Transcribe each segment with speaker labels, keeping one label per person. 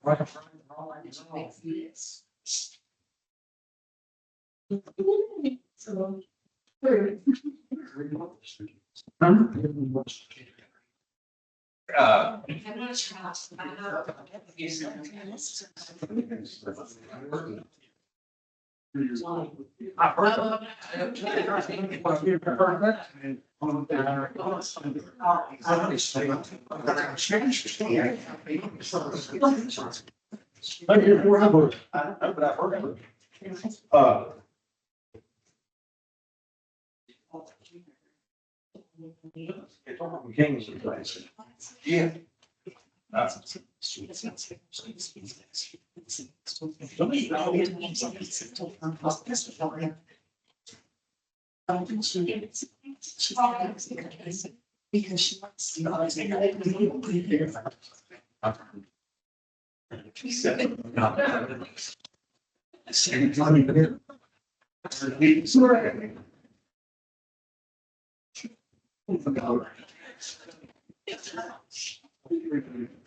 Speaker 1: Thank you for having. I don't know, but I've heard of it. King's place. Yeah.
Speaker 2: Because she wants to.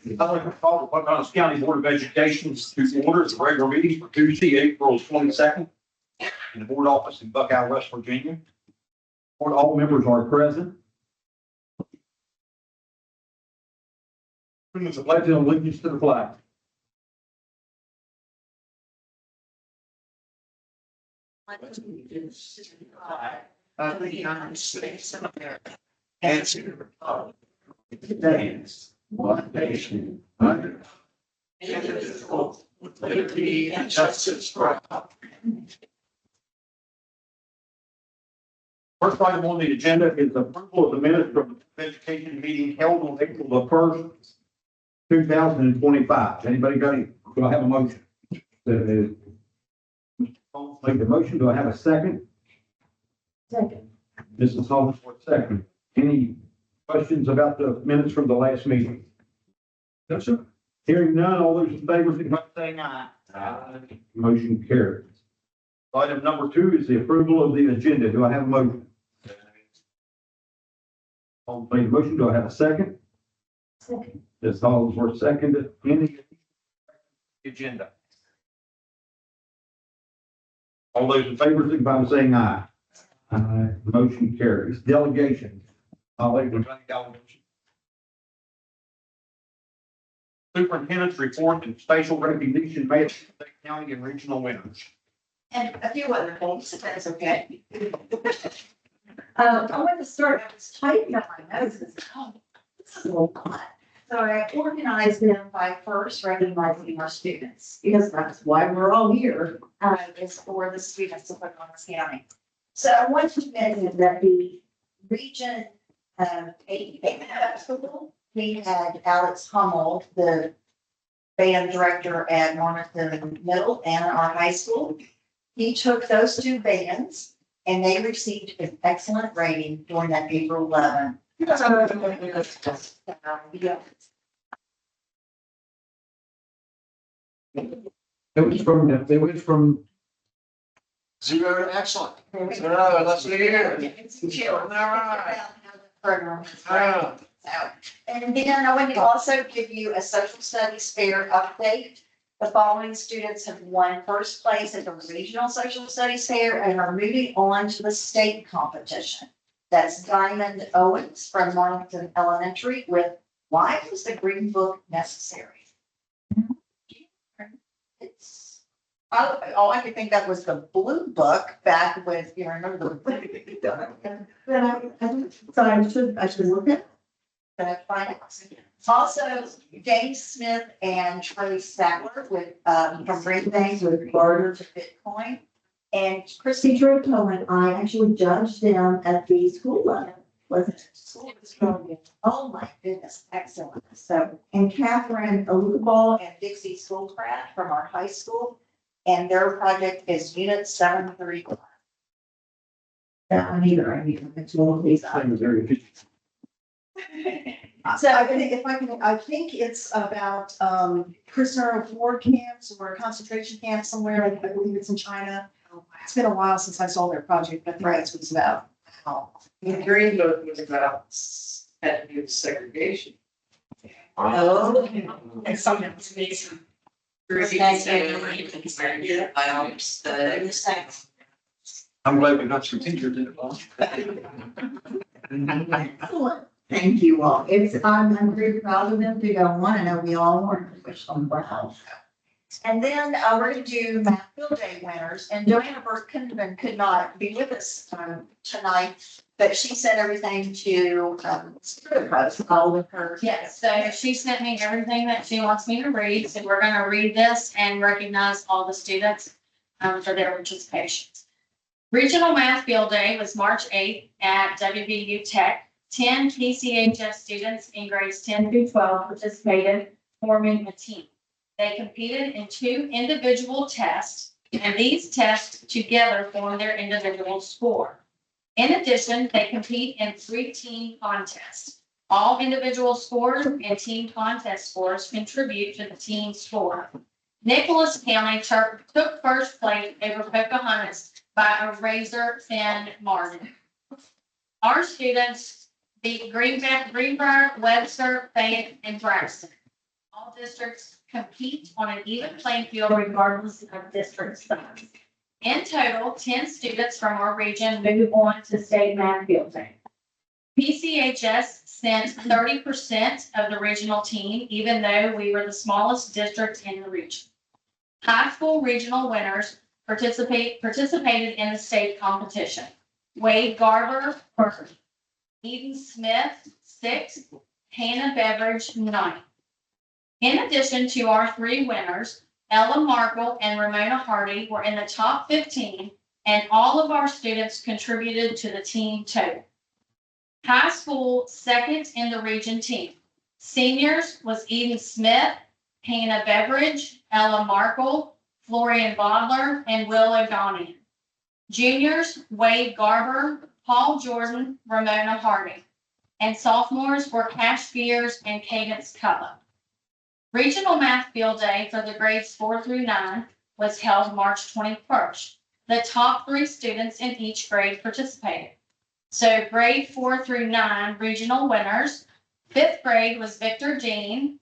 Speaker 1: I'd like to call the Pocahontas County Board of Education to order the regular meeting for Tuesday, April 22nd in the board office in Buckeye, West Virginia. All members are present. It's a pledge of allegiance to the flag.
Speaker 2: Of the United States of America and to the republic it stands one nation under indivisible with liberty and justice for all.
Speaker 1: First item on the agenda is approval of the minutes from the education meeting held on April the 1st, 2025. Anybody got any? Do I have a motion? Make the motion. Do I have a second?
Speaker 2: Second.
Speaker 1: Mrs. Holmes, second. Any questions about the minutes from the last meeting? No, sir. Hearing none, all those in favor, signify by saying aye. Aye. Motion carries. Item number 2 is the approval of the agenda. Do I have a motion? All in favor of the motion, do I have a second?
Speaker 2: Second.
Speaker 1: Ms. Holmes, seconded. Any agenda? All those in favor, signify by saying aye. Aye. Motion carries. Delegation. Superintendent's report and spatial recognition made state county and regional winners.
Speaker 3: And a few other things, if that's okay.
Speaker 2: I want to start, I was typing up my notes, and said, oh, this is a lot. So I organized them by first recognizing our students, because that's why we're all here, is for the students of Pocahontas County. So I want to mention that the region 8 band festival, we had Alex Hummel, the band director at Normanton Middle and our high school. He took those 2 bands and they received an excellent rating during that April 11.
Speaker 1: They went from
Speaker 4: 0 to excellent. Let's hear.
Speaker 3: And then I want to also give you a social studies fair update. The following students have won first place at the regional social studies fair and are moving on to the state competition. That's Diamond Owens from Marlington Elementary with Why Was the Green Book Necessary? It's, I could think that was the blue book back with, you remember the.
Speaker 2: So I should look at.
Speaker 3: Can I find it? Also, James Smith and Trey Sackler with, from Green Bank with Barter to Bitcoin. And Christy
Speaker 2: Drew Cohen, I actually judged them at the school level, wasn't it?
Speaker 3: Oh my goodness, excellent. So, and Catherine Olukabal and Dixie Schoolcraft from our high school. And their project is Unit 731.
Speaker 2: That one either, I need to mention these.
Speaker 3: So I think it's about prisoner of war camps or concentration camps somewhere. I believe it's in China. It's been a while since I saw their project, but I think that's what it's about.
Speaker 4: The Green Book was about ethnic segregation.
Speaker 3: Oh.
Speaker 4: And something amazing. I'm glad we got some teachers in it.
Speaker 2: Excellent. Thank you all. I'm very proud of them to go on. I know we all want to wish them well.
Speaker 3: And then we're going to do math field day winners, and Joanna Burke could not be with us tonight, but she sent everything to
Speaker 2: All of her.
Speaker 5: Yes, so she sent me everything that she wants me to read, so we're gonna read this and recognize all the students for their participation. Regional Math Field Day was March 8th at WVU Tech. 10 PCHS students in grades 10 through 12 participated, forming a team. They competed in 2 individual tests, and these tests together form their individual score. In addition, they compete in 3 team contests. All individual scores and team contest scores contribute to the team score. Nicholas County took first place over Pocahontas by a razor-thin margin. Our students beat Greenbrier, Webster, Fayette, and Braxton. All districts compete on an even playing field regardless of district size. In total, 10 students from our region move on to state math field day. PCHS sent 30% of the regional team, even though we were the smallest district in the region. High school regional winners participated in the state competition. Wade Garber, first. Eden Smith, 6th. Hannah Beveridge, 9th. In addition to our 3 winners, Ella Markle and Ramona Hardy were in the top 15, and all of our students contributed to the team total. High school, 2nd in the region team. Seniors was Eden Smith, Hannah Beveridge, Ella Markle, Florian Bodler, and Will O'Donnell. Juniors, Wade Garber, Paul Jordan, Ramona Hardy. And sophomores were Cash Spears and Cadence Cutler. Regional Math Field Day for the grades 4 through 9 was held March 21st. The top 3 students in each grade participated. So grade 4 through 9 regional winners, 5th grade was Victor Dean,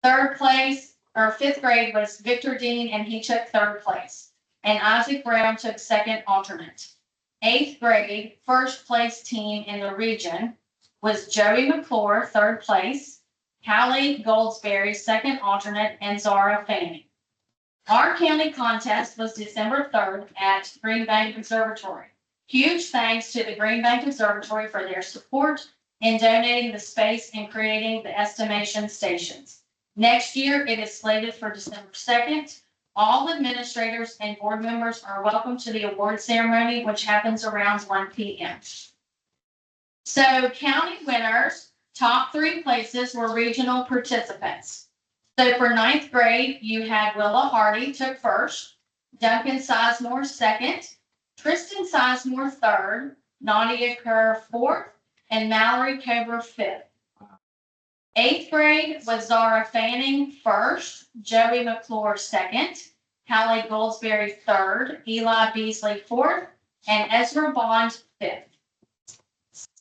Speaker 5: 3rd place, or 5th grade was Victor Dean and he took 3rd place. And Isaac Brown took 2nd alternate. 8th grade, 1st place team in the region was Joey McClure, 3rd place, Callie Goldsberry, 2nd alternate, and Zara Fanning. Our county contest was December 3rd at Green Bank Observatory. Huge thanks to the Green Bank Observatory for their support in donating the space and creating the estimation stations. Next year, it is slated for December 2nd. All administrators and board members are welcome to the award ceremony, which happens around 1 p.m. So county winners, top 3 places were regional participants. So for 9th grade, you had Willa Hardy took 1st, Duncan Sizemore 2nd, Tristan Sizemore 3rd, Nadia Kerr 4th, and Mallory Cobra 5th. 8th grade was Zara Fanning 1st, Joey McClure 2nd, Callie Goldsberry 3rd, Eli Beasley 4th, and Ezra Bond 5th.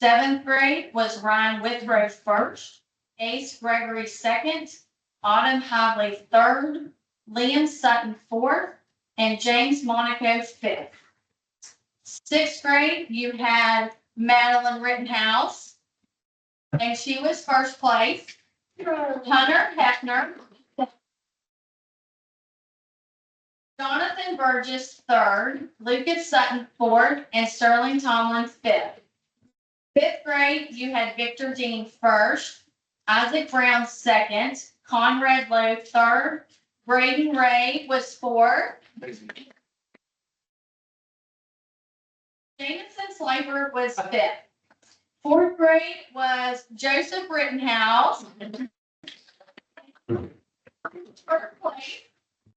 Speaker 5: 7th grade was Ryan Withrow 1st, Ace Gregory 2nd, Autumn Havley 3rd, Liam Sutton 4th, and James Monaco 5th. 6th grade, you had Madeline Rittenhouse, and she was 1st place. Hunter Hefner, Jonathan Burgess 3rd, Lucas Sutton 4th, and Sterling Tomlin 5th. 5th grade, you had Victor Dean 1st, Isaac Brown 2nd, Conrad Lowe 3rd, Braden Ray was 4th. Jameson Slaper was 5th. 4th grade was Joseph Rittenhouse. 1st place,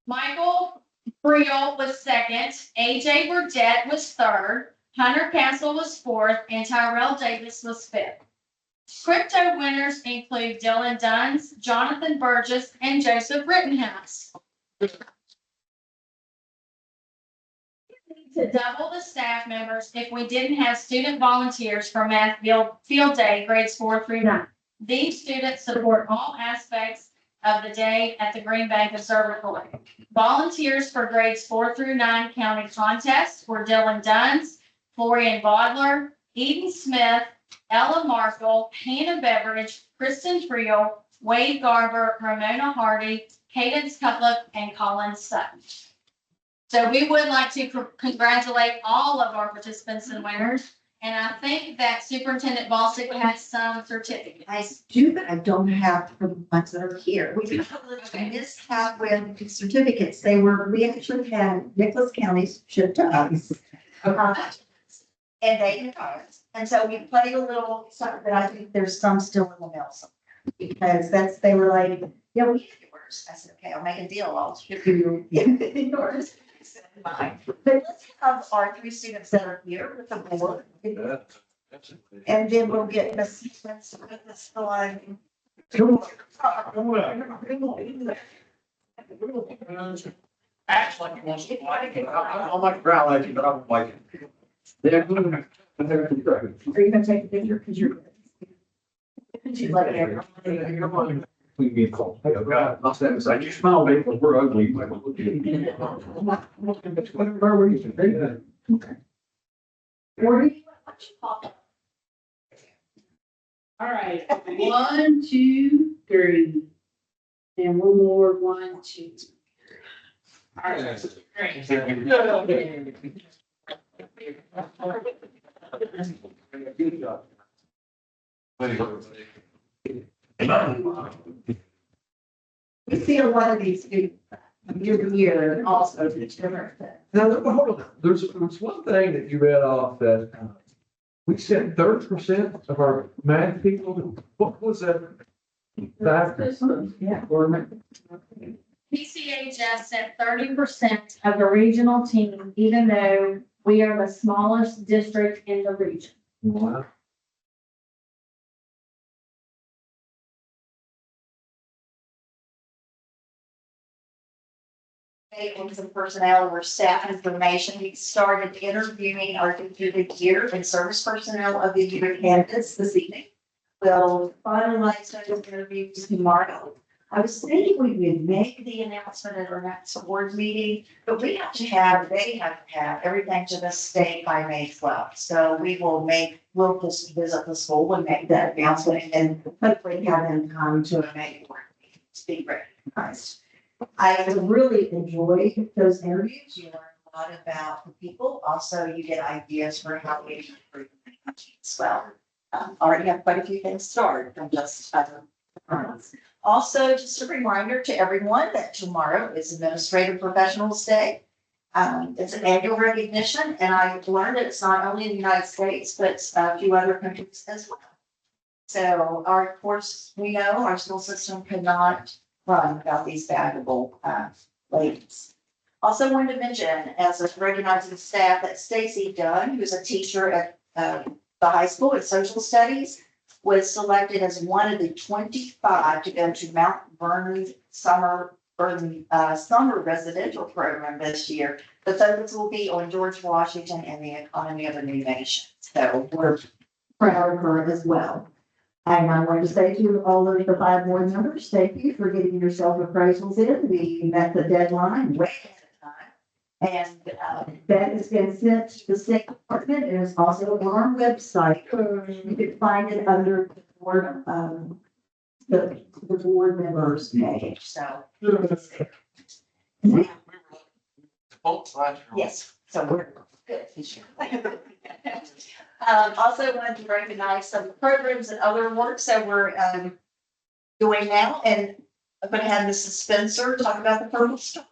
Speaker 5: Michael Briel was 2nd, AJ Burdette was 3rd, Hunter Castle was 4th, and Tyrell Davis was 5th. Crypto winners include Dylan Duns, Jonathan Burgess, and Joseph Rittenhouse. To double the staff members if we didn't have student volunteers for Math Field Day grades 4 through 9. These students support all aspects of the day at the Green Bank Observatory. Volunteers for grades 4 through 9 county contests were Dylan Duns, Florian Bodler, Eden Smith, Ella Markle, Hannah Beveridge, Kristen Friel, Wade Garber, Ramona Hardy, Cadence Cutler, and Colin Sutton. So we would like to congratulate all of our participants and winners. And I think that Superintendent Ballstick has some certificates.
Speaker 2: I do, but I don't have the ones that are here. We have a little mishap with the certificates. We actually had Nicholas County shipped to us.
Speaker 3: And they didn't ours. And so we played a little something,
Speaker 2: But I think there's some still in the mail somewhere. Because they were like,
Speaker 3: yeah, we have yours. I said, okay, I'll make a deal. I'll ship you yours. Mine. But let's have our 3 students that are here with the board. And then we'll get the sequence with this one.
Speaker 4: Acts like he wants to like it. I don't like to growl at you, but I don't like it.
Speaker 1: Yeah.
Speaker 2: are you gonna take a picture? Because you're. She's like,
Speaker 1: Please be called. Hey, God, I'll stand beside you. Smile, baby, because we're ugly. Where were you?
Speaker 2: Okay. Or do you
Speaker 6: All right, 1, 2, 3. And one more, 1, 2. All right, great.
Speaker 2: We see a lot of these students year to year and also it's different.
Speaker 7: Now, hold on, there's one thing that you read off that we sent 30% of our math people, what was that? Factor?
Speaker 2: Yeah.
Speaker 5: PCHS sent 30% of the regional team, even though we are the smallest district in the region.
Speaker 7: Wow.
Speaker 3: On some personnel or staff information. We started interviewing our Teacher of the Year and Service Personnel of the Year candidates this evening. We'll finalize those interviews tomorrow. I was thinking we would make the announcement at our next board meeting, but they have to have everything to the state by May 12th. So we'll just visit the school and make that announcement and hopefully have them come to a May board meeting to be recognized. I really enjoyed those interviews. You learn a lot about the people. Also, you get ideas for how we can improve as well. Already have quite a few things started from just also, just a reminder to everyone that tomorrow is Administrative Professionals Day. It's an annual recognition, and I've learned that it's not only in the United States, but a few other countries as well. So, of course, we know our school system could not run without these valuable ladies. Also wanted to mention, as a recognizing staff, that Stacy Dunn, who's a teacher at the high school in social studies, was selected as one of the 25 to go to Mount Vernon summer residential program this year. The focus will be on George Washington and the economy of a new nation. So we're proud of her as well. And I want to say to all of the 5 board members, thank you for getting your self-appraisals in. We met the deadline way ahead of time. And that has been sent to the State Department and is also on our website. You can find it under the board, the board members page. So. Yes, so we're good. Also wanted to recognize some programs and other work, so we're doing now, and I'm gonna have Mrs. Spencer talk about the Purple Star.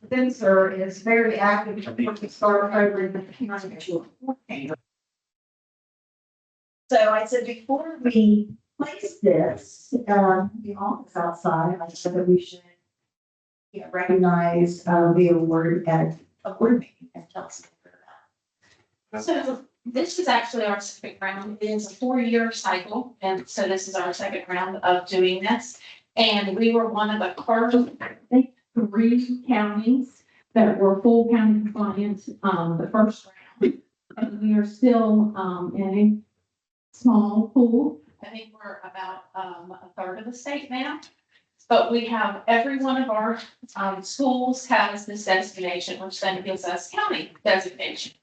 Speaker 2: Spencer is very active in the STAR program.
Speaker 3: So I said, before we place this, the office outside, I said that we should recognize the award at a board meeting and tell us a little bit about it. So
Speaker 5: This is actually our second round. It is a 4-year cycle, and so this is our second round of doing this. And we were one of the first, I think, 3 counties that were full county compliant, the first round. And we are still, in a small pool. I think we're about, a third of the state now. But we have, every one of our, schools has this designation, which then gives us county designation.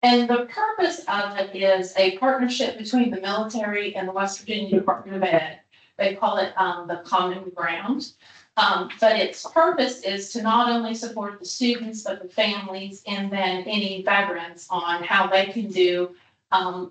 Speaker 5: And the purpose of it is a partnership between the military and the West Virginia Department of Ed. They call it the Common Ground. But its purpose is to not only support the students, but the families and then any veterans on how they can do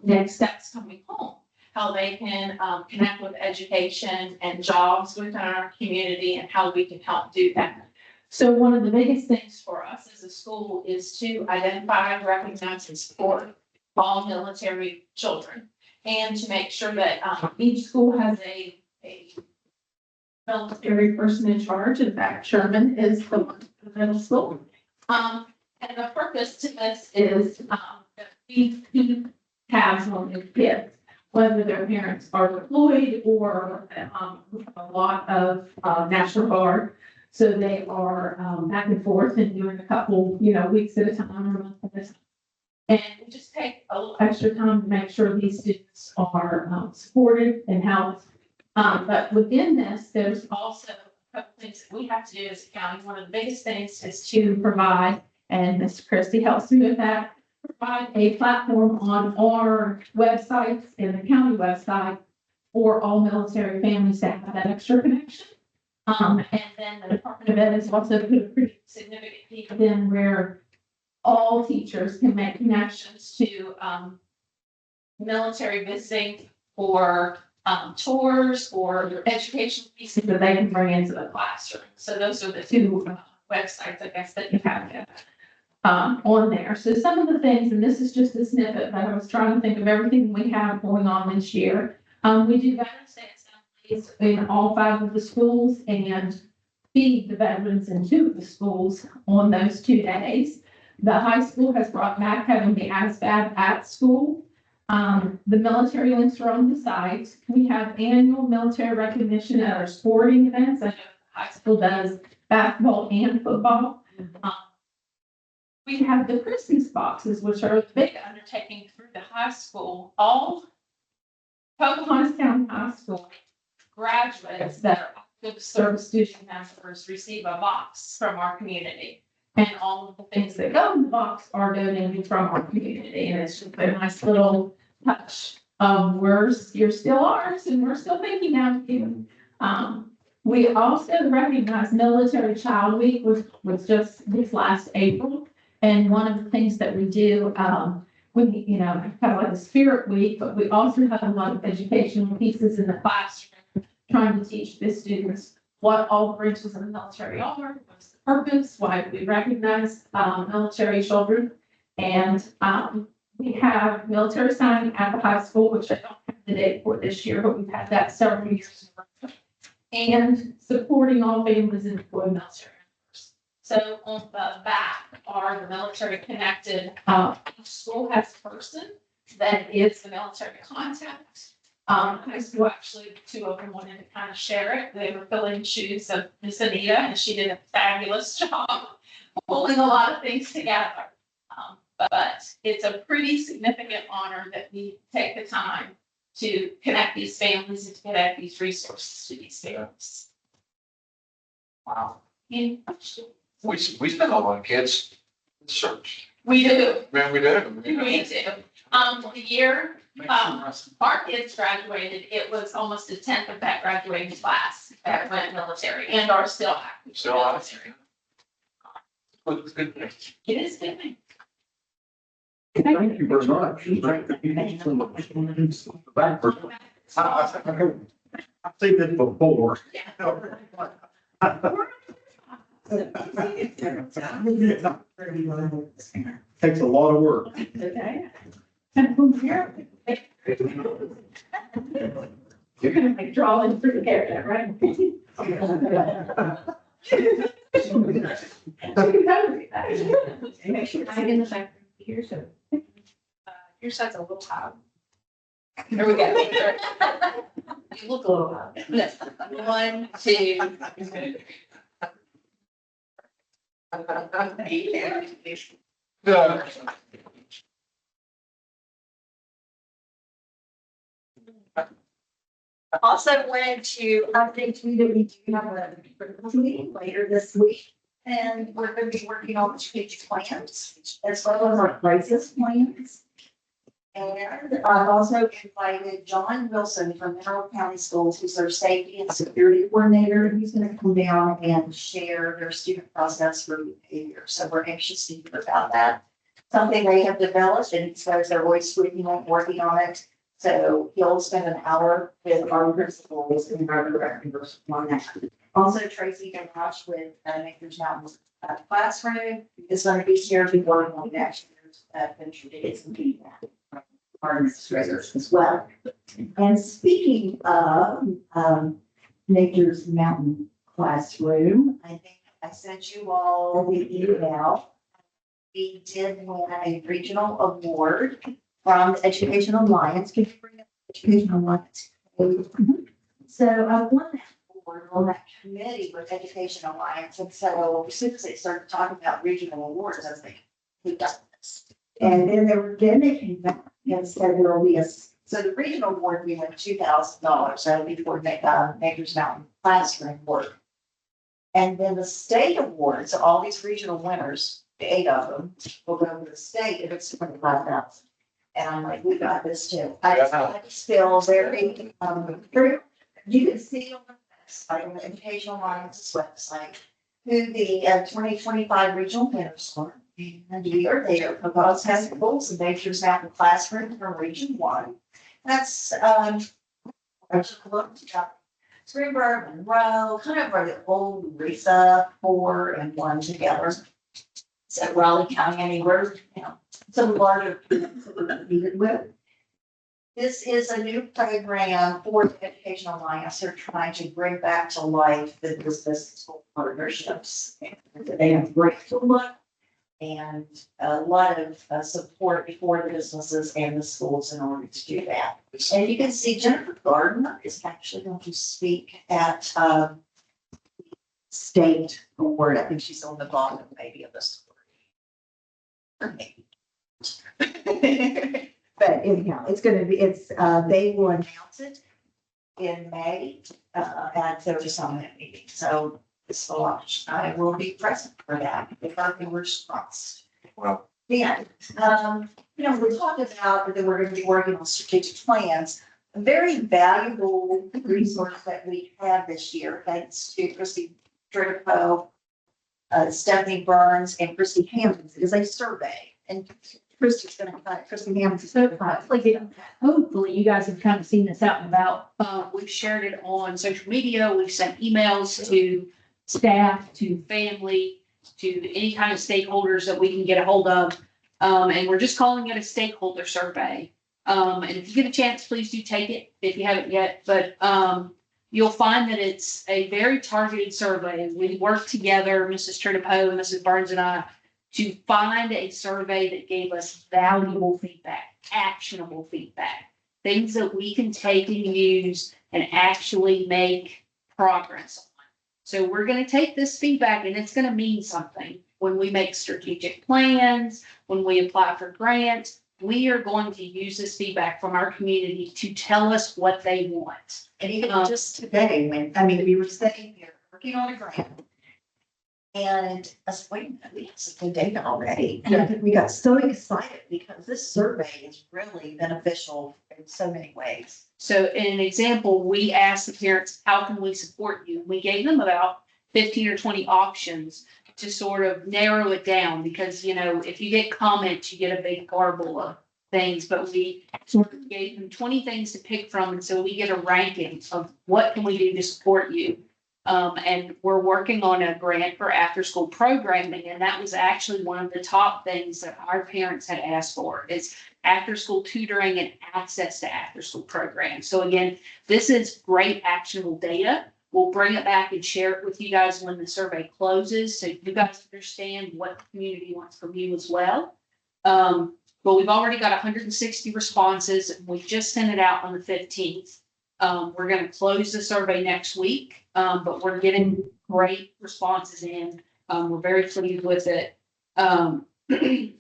Speaker 5: next steps coming home. How they can connect with education and jobs within our community and how we can help do that. So one of the biggest things for us as a school is to identify, recognize, and support all military children. And to make sure that each school has a military person in charge. In fact, Sherman is the one for the middle school. And the purpose to this is that we keep tabs on the kids, whether their parents are deployed or a lot of National Guard. So they are back and forth and doing a couple, weeks at a time or a month at a time. And we just take a little extra time to make sure these students are supported and helped. But within this, there's also a couple things that we have to do as a county. One of the biggest things is to provide, and Mr. Christie helps me with that, provide a platform on our websites and the county website for all military families to have that extra connection. And then the Department of Ed has also put a pretty significant piece in where all teachers can make connections to military visiting or tours or education pieces that they can bring into the classroom. So those are the 2 websites, I guess, that you have on there. So some of the things, and this is just a snippet, but I was trying to think of everything we have going on this year. We do Veterans Day assemblies in all 5 of the schools and feed the veterans in 2 of the schools on those 2 days. The high school has brought back having the ASVAB at school. The military links are on the site. We have annual military recognition at our sporting events. I know the high school does basketball and football. We have the Christmas boxes, which are a big undertaking through the high school. All Pocahontas County High School graduates that are active service student members receive a box from our community. And all of the things that go in the box are donated from our community. And it's just a nice little touch of you're still ours and we're still thinking of you. We also recognize Military Child Week, which was just this last April. And one of the things that we do, we, kind of like a spirit week, but we also have a lot of educational pieces in the classroom, trying to teach the students what all branches of the military are, what's the purpose, why we recognize military children. And we have military signing at the high school, which I don't have the date for this year, but we've had that several years. And supporting all families and employed military members. So on the back are the military connected. Each school has a person that is the military contact. High school, actually, 2 of them wanted to kind of share it. They were filling shoes of Miss Anita, and she did a fabulous job pulling a lot of things together. But it's a pretty significant honor that we take the time to connect these families and to connect these resources to these families.
Speaker 4: Wow.
Speaker 5: Any questions?
Speaker 4: We spend a lot on kids search.
Speaker 5: We do.
Speaker 4: Man, we do.
Speaker 5: We do. The year our kids graduated, it was almost a 10th of that graduating class that went military and are still active.
Speaker 4: Still out. Good.
Speaker 5: It is good.
Speaker 1: Thank you very much. Thank you so much. Backward. I've seen this before. Takes a lot of work.
Speaker 5: Okay. And from here, you're gonna make drawing through the hair, right? Make sure I get in the back here, so.
Speaker 6: Your side's a little high. There we go. You look a little high. 1, 2.
Speaker 3: Also wanted to update you that we do have a critical meeting later this week. And we're going to be working on the strategic plans as well as our crisis plans. And I've also invited John Wilson from Mineral County Schools, who's their safety and security coordinator. And he's going to come down and share their student process for behavior. So we're anxious to hear about that. Something they have developed, and so they're always working on it. So he'll spend an hour with our principals and our directors on that. Also, Tracy Gamache with Makers Mountain Classroom is going to be here to work on next year's venture days and feedback from our administrators as well. And speaking of Nature's Mountain Classroom, I think I sent you all the email. We did win a regional award from the Education Alliance. Can you bring up the Education Alliance? So I won that award on that committee with Education Alliance. And so as soon as they started talking about regional awards, I was like, who does this? And then they came back and said there will be so the regional award, we won $2,000. That'll be for Makers Mountain Classroom work. And then the state awards, all these regional winners, 8 of them, will go to the state and it's 25,000. And I'm like, we got this too. I just feel very, you can see on the website, on the Educational Alliance's website, who the 2025 regional winners are. And we are there. Pocahontas has schools and Nature's Mountain Classroom from Region 1. That's, I just looked up Springboro, Monroe, kind of where the old Risa 4 and 1 together. So Raleigh County, anywhere, some larger communities that we're competing with. This is a new program for the Educational Alliance. They're trying to bring back to life the business school partnerships. They have great look and a lot of support for the businesses and the schools in order to do that. And you can see Jennifer Gardner is actually going to speak at state award. I think she's on the bottom maybe of the story. Or maybe. But anyhow, they will announce it in May at their summit meeting. So it's a launch. I will be present for that if our fingers crossed.
Speaker 4: Wow.
Speaker 3: Then, we talked about that we're going to be working on strategic plans. A very valuable resource that we have this year, thanks to Christy Tridico, Stephanie Burns, and Christy Hammonds, is a survey. And Christy's going to cut Christy Hammonds.
Speaker 6: Hopefully you guys have kind of seen this out and about. We've shared it on social media. We've sent emails to staff, to family, to any kind of stakeholders that we can get a hold of. And we're just calling it a stakeholder survey. And if you get a chance, please do take it if you haven't yet. But you'll find that it's a very targeted survey. We worked together, Mrs. Tridipo, Mrs. Burns and I, to find a survey that gave us valuable feedback, actionable feedback, things that we can take and use and actually make progress on. So we're going to take this feedback and it's going to mean something when we make strategic plans, when we apply for grants. We are going to use this feedback from our community to tell us what they want.
Speaker 3: And even just today, we were sitting here working on a grant. And I said, wait a minute, we have some good data already. And we got so excited because this survey is really beneficial in so many ways.
Speaker 6: So in an example, we asked the parents, how can we support you? We gave them about 15 or 20 options to sort of narrow it down because, if you get comments, you get a big garble of things, but we sort of gave them 20 things to pick from. And so we get a ranking of what can we do to support you. And we're working on a grant for after school programming. And that was actually one of the top things that our parents had asked for is after school tutoring and access to after school programs. So again, this is great actionable data. We'll bring it back and share it with you guys when the survey closes. So you guys understand what the community wants from you as well. but we've already got 160 responses. And we just sent it out on the 15th. We're gonna close the survey next week, but we're getting great responses in. We're very pleased with it. And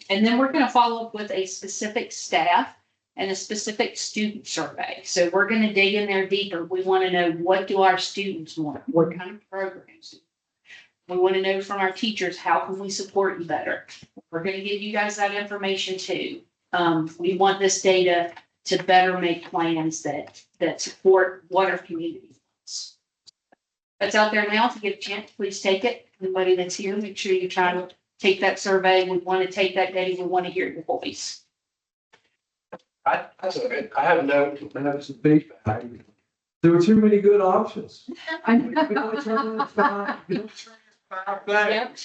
Speaker 6: then we're gonna follow up with a specific staff and a specific student survey. So we're gonna dig in there deeper. We want to know, what do our students want? What kind of programs? We want to know from our teachers, how can we support you better? We're gonna give you guys that information too. We want this data to better make plans that support what our community wants. That's out there now. If you get a chance, please take it. Anybody that's here, make sure you try to take that survey. We want to take that data. We want to hear your voice.
Speaker 7: That's okay. I have no, I have some feedback. There were too many good options.
Speaker 6: I
Speaker 7: We only turned in five things.
Speaker 6: Yep.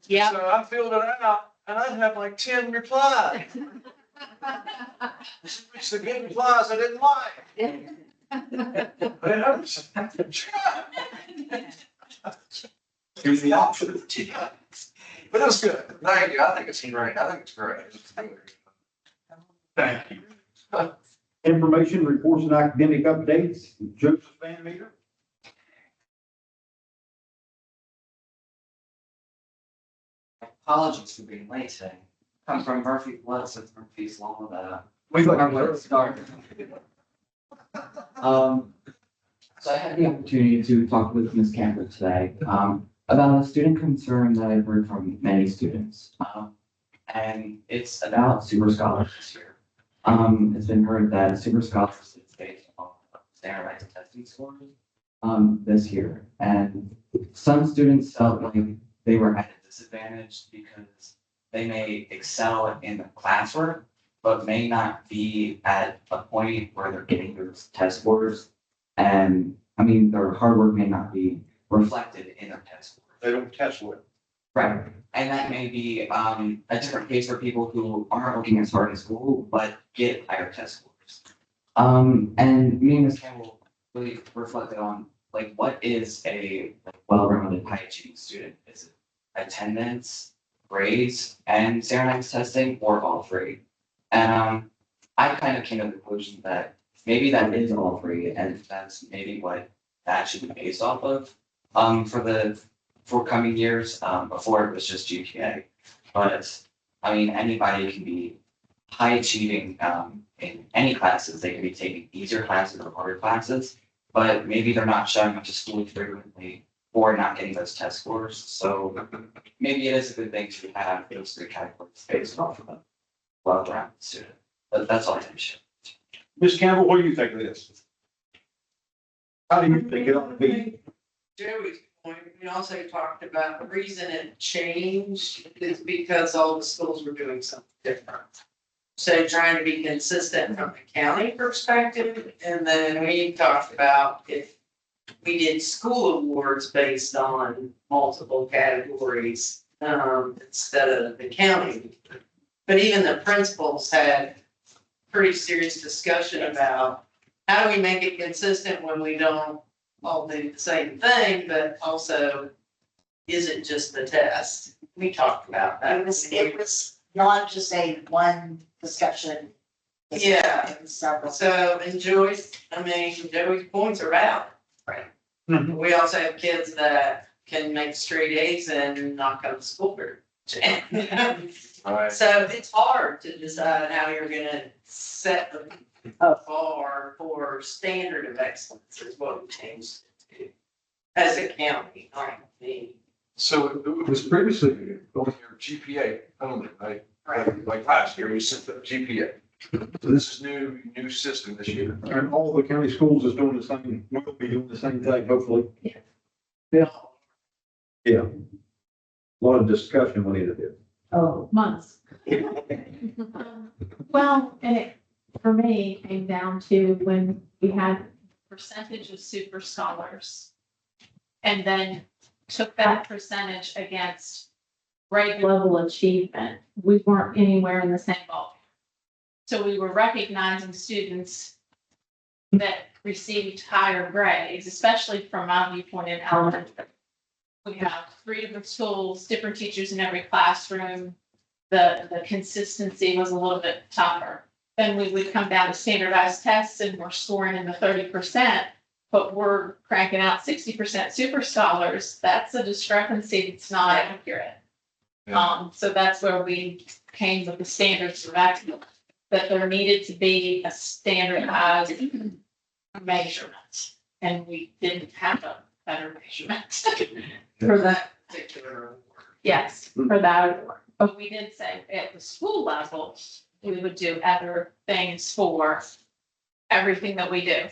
Speaker 6: Yep.
Speaker 7: So I filled it out and I'd have like 10 replies. It's the good replies I didn't like. And I was-
Speaker 4: Here's the option. But it was good. Thank you. I think it's great. I think it's great. Thank you.
Speaker 1: Information, reports and academic updates, Joseph Van Meter.
Speaker 8: Apologies for being late today. Come from Murphy Woods with Murphy's Law,
Speaker 7: We like
Speaker 8: where it started. So I had the opportunity to talk with Ms. Campbell today, about a student concern that I've heard from many students. And it's about super scholars this year. It's been heard that super scholars is based on standardized testing scores, this year. And some students felt like they were at a disadvantage because they may excel in the classroom, but may not be at a point where they're getting those test scores. And I mean, their hard work may not be reflected in their test scores.
Speaker 4: They don't test with.
Speaker 8: Right. And that may be a different case for people who aren't working as hard in school, but get higher test scores. And me and Ms. Campbell really reflected on, like, what is a well-rounded high achieving student? Is it attendance, grades, and standardized testing, or all three? And I kind of came to the conclusion that maybe that is all three, and that's maybe what that should be based off of for coming years. Before it was just GPA, but I mean, anybody can be high achieving in any classes. They can be taking easier classes or harder classes, but maybe they're not showing up to school frequently or not getting those test scores. So maybe it is a good thing to have those three categories based off of a well-rounded student. But that's all I have to share.
Speaker 1: Ms. Campbell, what do you think of this? How do you think it ought to be?
Speaker 9: Joey's point, we also talked about the reason it changed is because all the schools were doing something different. So trying to be consistent from the county perspective, and then we talked about if we did school awards based on multiple categories, instead of the county. But even the principals had pretty serious discussion about how do we make it consistent when we don't all do the same thing, but also, is it just the test? We talked about that.
Speaker 2: It was not just a one discussion.
Speaker 9: Yeah.
Speaker 2: It was several.
Speaker 9: So, and Joyce, I mean, Joey's points are valid.
Speaker 2: Right.
Speaker 1: Mhm.
Speaker 9: We also have kids that can make straight A's and not come to school very much.
Speaker 7: Alright.
Speaker 9: So it's hard to decide how you're gonna set the bar for standard of excellence is what we changed it to. As a county, not me.
Speaker 7: So it was previously on your GPA only, right? Like last year, we sent the GPA. So this is new system this year.
Speaker 1: And all the county schools is doing the same, will be doing the same thing, hopefully.
Speaker 9: Yeah.
Speaker 1: Yeah. A lot of discussion went into this.
Speaker 6: Oh, months. Well, and it, for me, came down to when we had percentage of super scholars. And then took that percentage against grade level achievement. We weren't anywhere in the same ballpark. So we were recognizing students that received higher grades, especially from my viewpoint in elementary. We have 3 different schools, different teachers in every classroom.
Speaker 5: the consistency was a little bit tougher. Then we would come down to standardized tests and we're scoring in the 30%, but we're cranking out 60% super scholars. That's a discrepancy that's not accurate. So that's where we came with the standards of excellence, that there needed to be a standardized measurement. And we didn't have a better measurement.
Speaker 9: For that particular award.
Speaker 5: Yes, for that award. But we did say at the school level, we would do other things for everything that we do.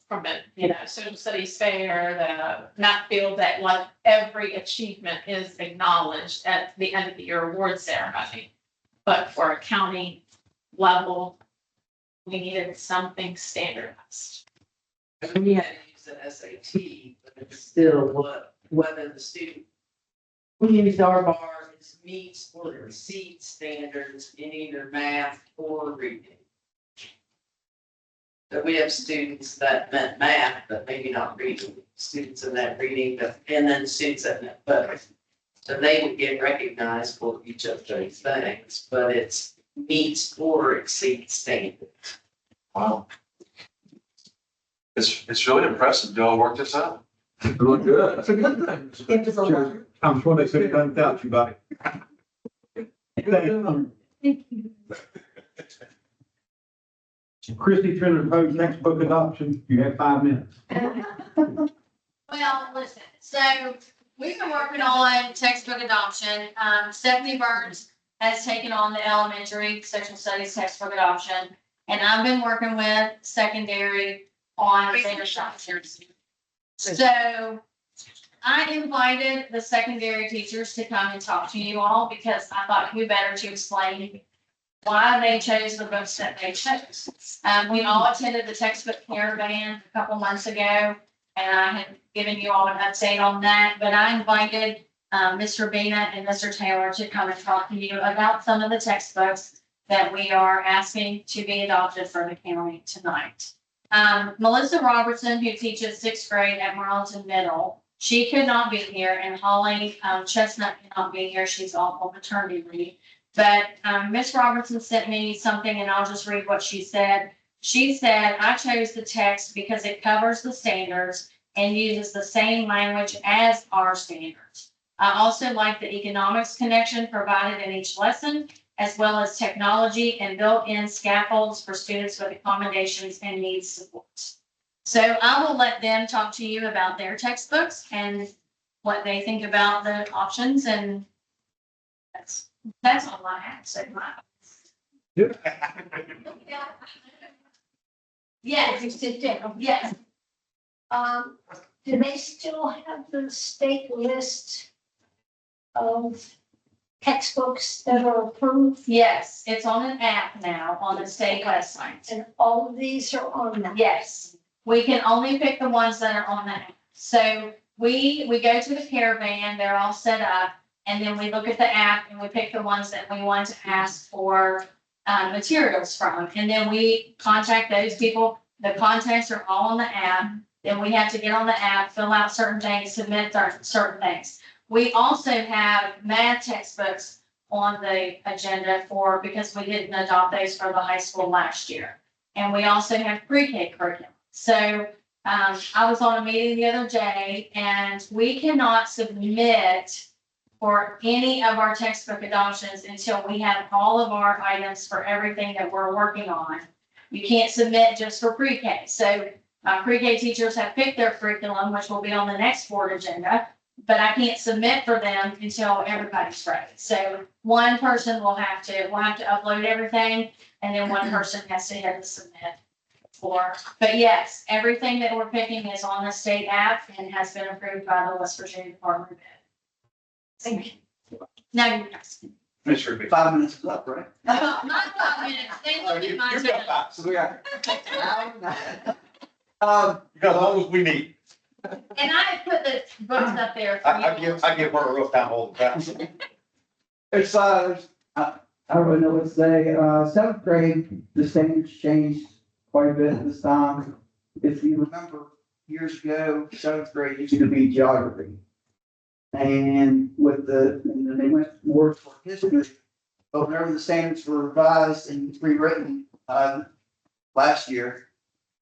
Speaker 5: From it, social studies fair, the not feel that like every achievement is acknowledged at the end of the year award ceremony. But for a county level, we needed something standardized.
Speaker 9: And we had to use the SAT, but it's still whether the student. We use our bar is meets or exceeds standards in either math or reading. So we have students that meant math, but maybe not reading, students in that reading, and then students that meant both. So they would get recognized for each of those things, but it's meets or exceeds standards.
Speaker 4: Wow. It's really impressive. Y'all worked this out.
Speaker 7: Really good. That's a good thing.
Speaker 2: It was a lot.
Speaker 1: I'm sure they could have done without you, buddy.
Speaker 2: Thank you.
Speaker 1: Christie, trying to propose textbook adoption. You have 5 minutes.
Speaker 5: Well, listen, so we've been working on textbook adoption. Stephanie Burns has taken on the elementary social studies textbook adoption. And I've been working with secondary on their adoptions. So I invited the secondary teachers to come and talk to you all because I thought who better to explain why they chose the books that they chose. We all attended the textbook caravan a couple months ago, and I had given you all an update on that, but I invited Mr. Bena and Mr. Taylor to come and talk to you about some of the textbooks that we are asking to be adopted for the county tonight. Melissa Robertson, who teaches 6th grade at Marlton Middle, she could not be here, and Holly Chestnut cannot be here. She's off on maternity leave. But Miss Robertson sent me something, and I'll just read what she said. She said, I chose the text because it covers the standards and uses the same language as our standards. I also like the economics connection provided in each lesson, as well as technology and built-in scaffolds for students with accommodations and needs support. So I will let them talk to you about their textbooks and what they think about the options, and that's all I have to say. Yes,
Speaker 2: You sit down.
Speaker 5: yes.
Speaker 2: Do they still have the state list of textbooks that are approved?
Speaker 5: Yes, it's on an app now on the state website.
Speaker 2: And all of these are on that?
Speaker 5: Yes, we can only pick the ones that are on the app. So we go to the caravan, they're all set up, and then we look at the app and we pick the ones that we want to ask for materials from. And then we contact those people. The contacts are all on the app. Then we have to get on the app, fill out certain things, submit certain things. We also have math textbooks on the agenda because we didn't adopt those for the high school last year. And we also have pre-K curriculum. So I was on a meeting the other day, and we cannot submit for any of our textbook adoptions until we have all of our items for everything that we're working on. You can't submit just for pre-K. So pre-K teachers have picked their curriculum, which will be on the next board agenda, but I can't submit for them until everybody's ready. So one person we'll have to upload everything, and then one person has to hit the submit for. But yes, everything that we're picking is on the state app and has been approved by the West Virginia Department of Ed. Thank you. Now you guys.
Speaker 4: Mr. B.
Speaker 10: 5 minutes is up, right?
Speaker 5: Not 5 minutes. They look at my time.
Speaker 10: So we got.
Speaker 4: You got all we need.
Speaker 5: And I had put the books up there for you.
Speaker 4: I give her a real time all the time.
Speaker 10: It's, I don't really know what to say. 7th grade, the standards changed quite a bit this time. If you remember years ago, 7th grade used to be geography. And and then they went more for history. But whenever the standards were revised and rewritten, last year,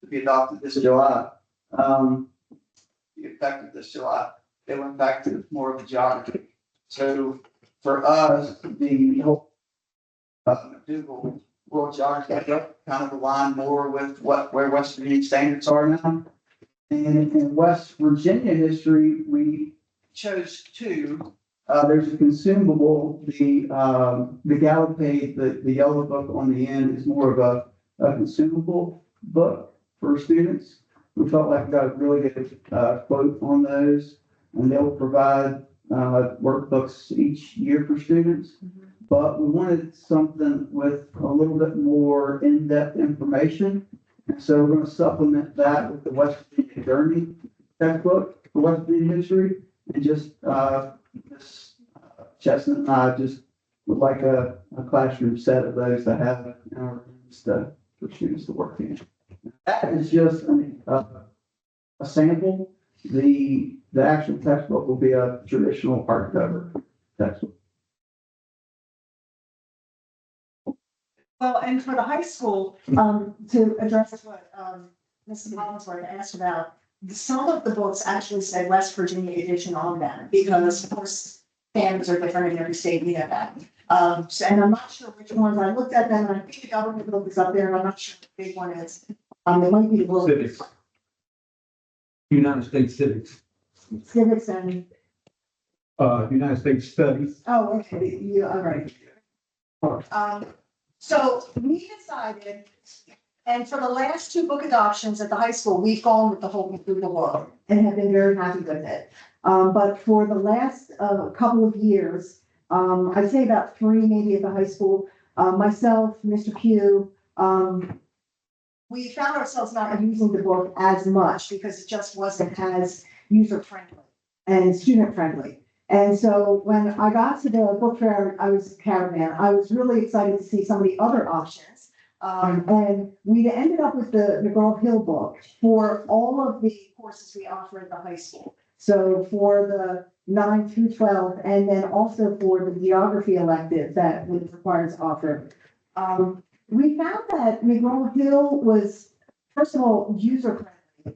Speaker 10: to be adopted this July, be effective this July, they went back to more of the geography. So for us, the whole Google World Geography kind of align more with where West Virginia standards are now. And in West Virginia history, we chose two. There's a consumable, the Gallopade, the yellow book on the end is more of a consumable book for students. We felt like we got a really good quote on those, and they'll provide workbooks each year for students. But we wanted something with a little bit more in-depth information. And so we're going to supplement that with the West Virginia Journey textbook for West Virginia history. And just, Chestnut and I just would like a classroom set of those to have in our rooms for students to work in. That is just a sample. The actual textbook will be a traditional hardcover textbook.
Speaker 2: Well, and for the high school, to address what, Mrs. Hollingsworth asked about, some of the books actually say West Virginia edition on them, because of course, standards are different in every state, we know that. And I'm not sure which ones, I looked at them, and I think the government book is up there, and I'm not sure what the big one is. It might be the little
Speaker 1: Civics. United States Civics,
Speaker 2: civics and,
Speaker 1: United States Studies.
Speaker 2: oh, okay, you, all right. So we decided, and for the last two book adoptions at the high school, we've gone with the whole Google book and have been very happy with it. But for the last couple of years, I'd say about three maybe at the high school, myself, Mr. Pugh, we found ourselves not using the book as much because it just wasn't as user-friendly and student-friendly. And so when I got to the book fair, I was caravan, I was really excited to see some of the other options. And we ended up with the McGraw-Hill book for all of the courses we offer at the high school. So for the 9 through 12, and then also for the geography elective that was required to offer. We found that McGraw-Hill was, first of all, user-friendly.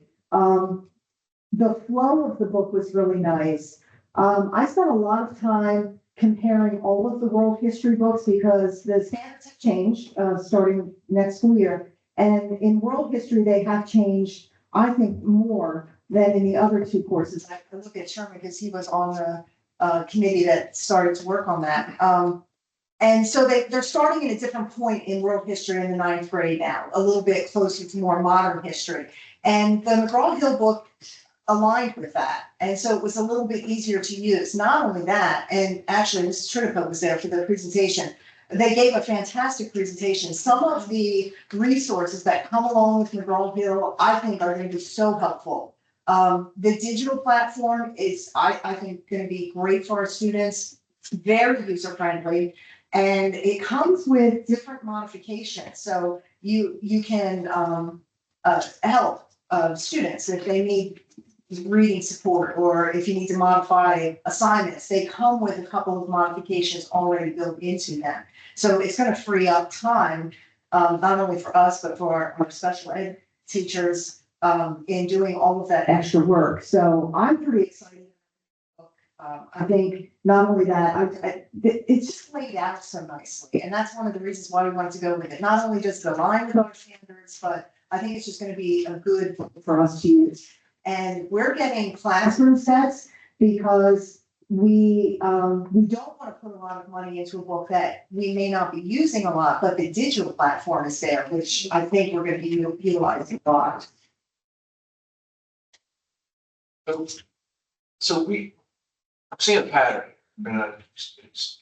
Speaker 2: The flow of the book was really nice. I spent a lot of time comparing all of the world history books because the standards have changed, starting next school year. And in world history, they have changed, I think, more than in the other two courses. I look at Sherman because he was on the committee that started to work on that. And so they're starting at a different point in world history in the 9th grade now, a little bit closer to more modern history. And the McGraw-Hill book aligned with that. And so it was a little bit easier to use. Not only that, and actually Mrs. Tridico was there for the presentation. They gave a fantastic presentation. Some of the resources that come along with McGraw-Hill, I think are going to be so helpful. The digital platform is, I think, going to be great for our students, very user-friendly. And it comes with different modifications. So you can help students if they need reading support, or if you need to modify assignments, they come with a couple of modifications already built into them. So it's going to free up time, not only for us, but for our special ed teachers in doing all of that extra work. So I'm pretty excited. I think not only that, it's just laid out so nicely. And that's one of the reasons why we wanted to go with it. Not only does it align with our standards, but I think it's just going to be a good book for us to use. And we're getting classroom sets because we don't want to put a lot of money into a book that we may not be using a lot, but the digital platform is there, which I think we're going to be utilizing a lot.
Speaker 4: So I'm seeing a pattern, and it's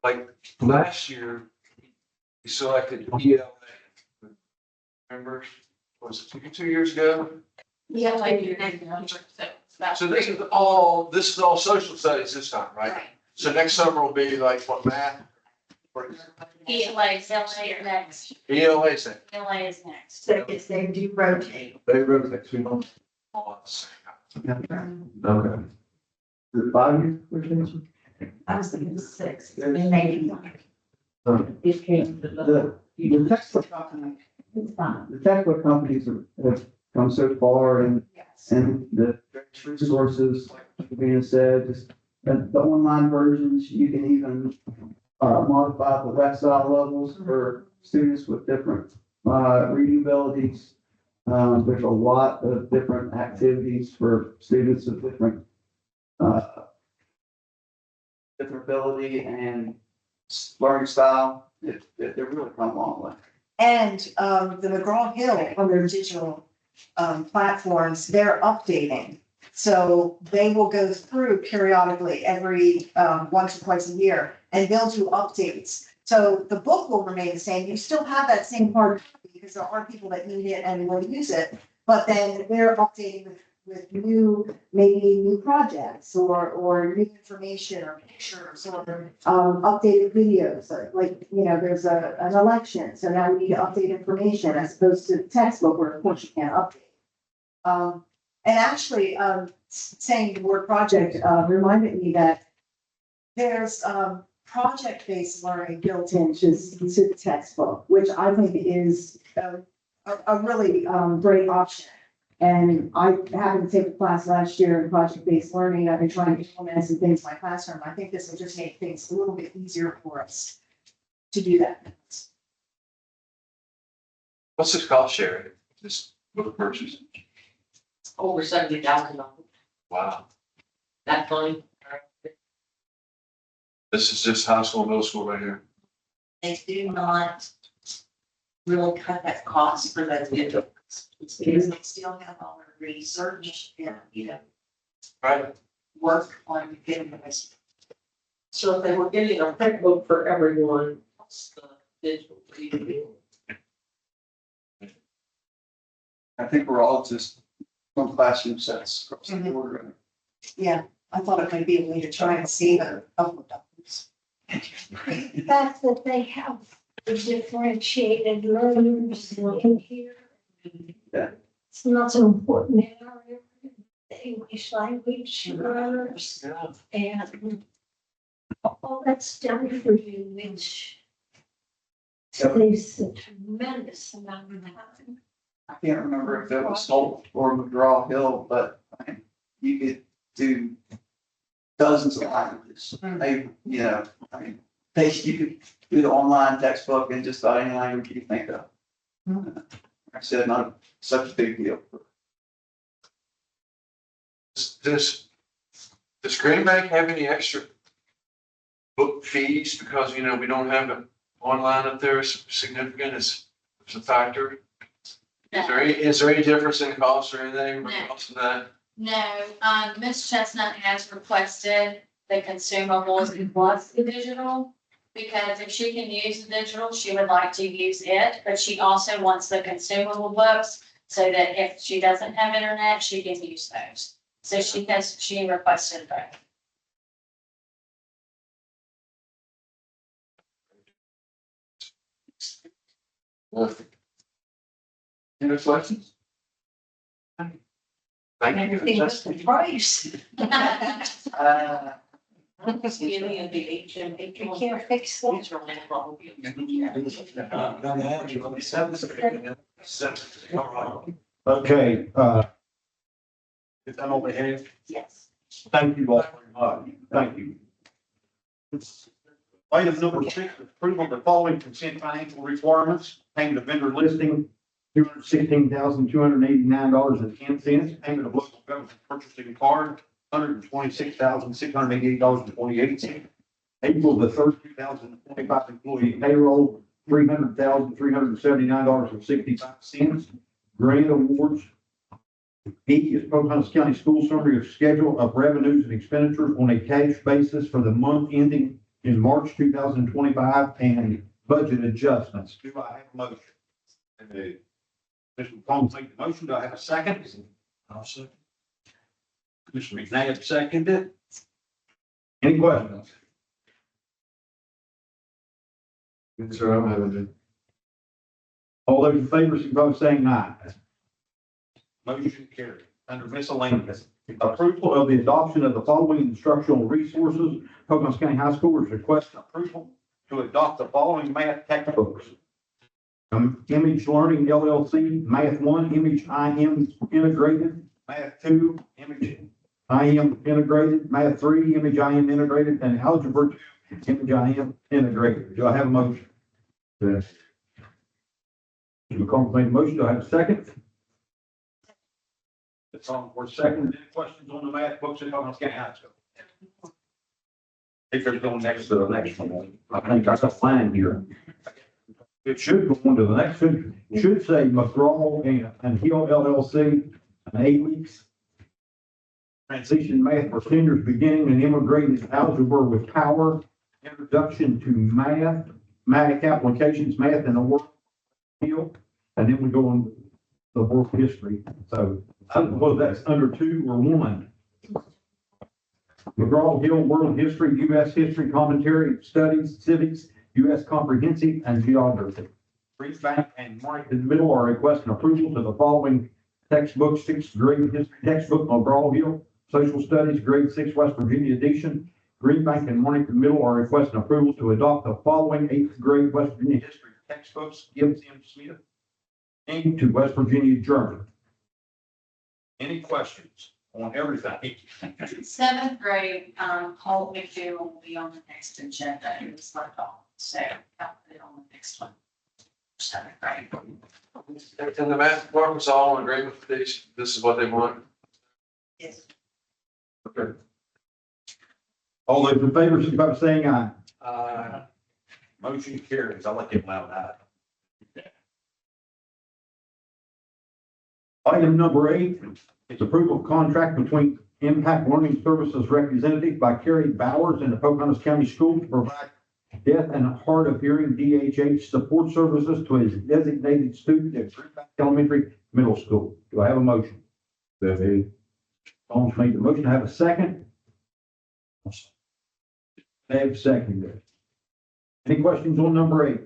Speaker 4: like last year, we selected ELA. Remember, was it 2 years ago?
Speaker 5: Yeah, like,
Speaker 4: So this is all social studies this time, right? So next summer will be like what, math?
Speaker 5: ELA is next.
Speaker 4: ELA is it?
Speaker 5: ELA is next.
Speaker 2: So it's they do rotate.
Speaker 1: They wrote that 2 months. Okay.
Speaker 10: The 5 years,
Speaker 2: I was thinking 6, maybe.
Speaker 6: It came to
Speaker 10: The textbook company,
Speaker 6: it's fine.
Speaker 10: the textbook companies have come so far and
Speaker 3: Yes.
Speaker 10: And the resources, like Sabrina said, just the online versions, you can even modify the lifestyle levels for students with different reading abilities. There's a lot of different activities for students with different different ability and learning style. They've really come a long way.
Speaker 3: And the McGraw-Hill on their digital platforms, they're updating. So they will go through periodically every once or twice a year, and they'll do updates. So the book will remain the same. You still have that same hard copy because there are people that need it and will use it. But then they're updating with new, maybe new projects or new information or pictures or updated videos. Like, you know, there's an election, so now we need to update information as opposed to the textbook where of course you can't update. And actually, saying the word project reminded me that there's project-based learning built into the textbook, which I think is a really great option. And I happened to take a class last year in project-based learning. I've been trying to implement some things in my classroom. I think this will just make things a little bit easier for us to do that.
Speaker 4: What's this cost sharing? This book purchase?
Speaker 9: Over $70,000.
Speaker 4: Wow.
Speaker 9: That's fine.
Speaker 4: This is just high school, middle school right here.
Speaker 2: They do not really cut that cost for those videos. Because they still have all their research and, you know,
Speaker 4: Right.
Speaker 2: work on getting those.
Speaker 9: So if they were getting a textbook for everyone, what's the digital fee?
Speaker 10: I think we're all just on classroom sets across the
Speaker 3: Mhm.
Speaker 10: board.
Speaker 3: Yeah, I thought it might be a way to try and save a couple of dollars.
Speaker 11: The fact that they have the differentiated learners in here.
Speaker 10: Yeah.
Speaker 11: It's not so important in our area, the English language learners
Speaker 4: Yeah.
Speaker 11: and all that's done for you, which saves a tremendous amount of time.
Speaker 10: I can't remember if it was Stolt or McGraw-Hill, but I mean, you could do dozens of languages. They, you know, I mean, you could do the online textbook in just about any language you think of. Like I said, not such a big deal.
Speaker 4: Does Green Bank have any extra book fees? Because, you know, we don't have it online up there is significant, is a factor. Is there any difference in cost or anything because of that?
Speaker 5: No, Ms. Chestnut has requested the consumables plus the digital. Because if she can use the digital, she would like to use it, but she also wants the consumable books. So that if she doesn't have internet, she can use those. So she requested both.
Speaker 4: Any questions? Thank you.
Speaker 2: Everything was the price.
Speaker 9: Skinny and the HM.
Speaker 11: You can't fix that.
Speaker 1: Okay, is that all we have?
Speaker 2: Yes.
Speaker 1: Thank you all very much. Thank you. Item number 6, approval of the following consent financial requirements. Payment of vendor listing, $216,289.10. Payment of local government purchasing card, $126,688.28. April the 3rd, 2025 employee payroll, $300,379.65. Grant awards. E is Pocahontas County School Summary of Schedule of Revenues and Expenditures on a cash basis for the month ending in March 2025 and budget adjustments. Do I have a motion? Mr. McCombs made the motion. Do I have a second? I'll second. Commissioner McNabb seconded. Any questions?
Speaker 7: Yes, sir, I'm having it.
Speaker 1: All those in favor, signify by saying aye. Motion carried. Under miscellaneous, approval of the adoption of the following instructional resources. Pocahontas County High School is requesting approval to adopt the following math textbooks. Image Learning LLC, Math 1, Image IM Integrated, Math 2, Image IM Integrated, Math 3, Image IM Integrated, and Algebra 2, Image IM Integrated. Do I have a motion? Yes. Mr. McCombs made a motion. Do I have a second? It's on for a second. Any questions on the math books in Pocahontas County High School? If there's going next to the next one, I think that's a line here. It should go on to the next, should say McGraw and Hill LLC, and 8 weeks. Transition math for seniors beginning and integrated algebra with power, introduction to math applications, math in the world field, and then we go on the world history. So I don't know whether that's under 2 or 1. McGraw-Hill World History, U.S. History Commentary, Studies, Civics, U.S. Comprehensive, and Geography. Greenbank and Martin Middle are requesting approval to the following textbooks: 6th grade history textbook, McGraw-Hill, Social Studies, grade 6, West Virginia edition. Greenbank and Martin Middle are requesting approval to adopt the following 8th grade West Virginia history textbooks: Gibbs M. Smith, Inc. to West Virginia German. Any questions on everything?
Speaker 5: 7th grade, Holt McPhail will be on the next agenda. It was left off, so I'll put it on the next one. 7th grade.
Speaker 4: And the math department's all in agreement with these, this is what they want.
Speaker 3: Yes.
Speaker 1: Okay. All those in favor, signify by saying aye. Motion carries. I like it loud. Aye. Item number 8 is approval of contract between Impact Learning Services representative by Carrie Bowers and the Pocahontas County Schools to provide deaf and hard of hearing DHH support services to his designated student at Greenbank Elementary Middle School. Do I have a motion? Holmes made the motion. I have a second. Dave seconded. Any questions on number 8?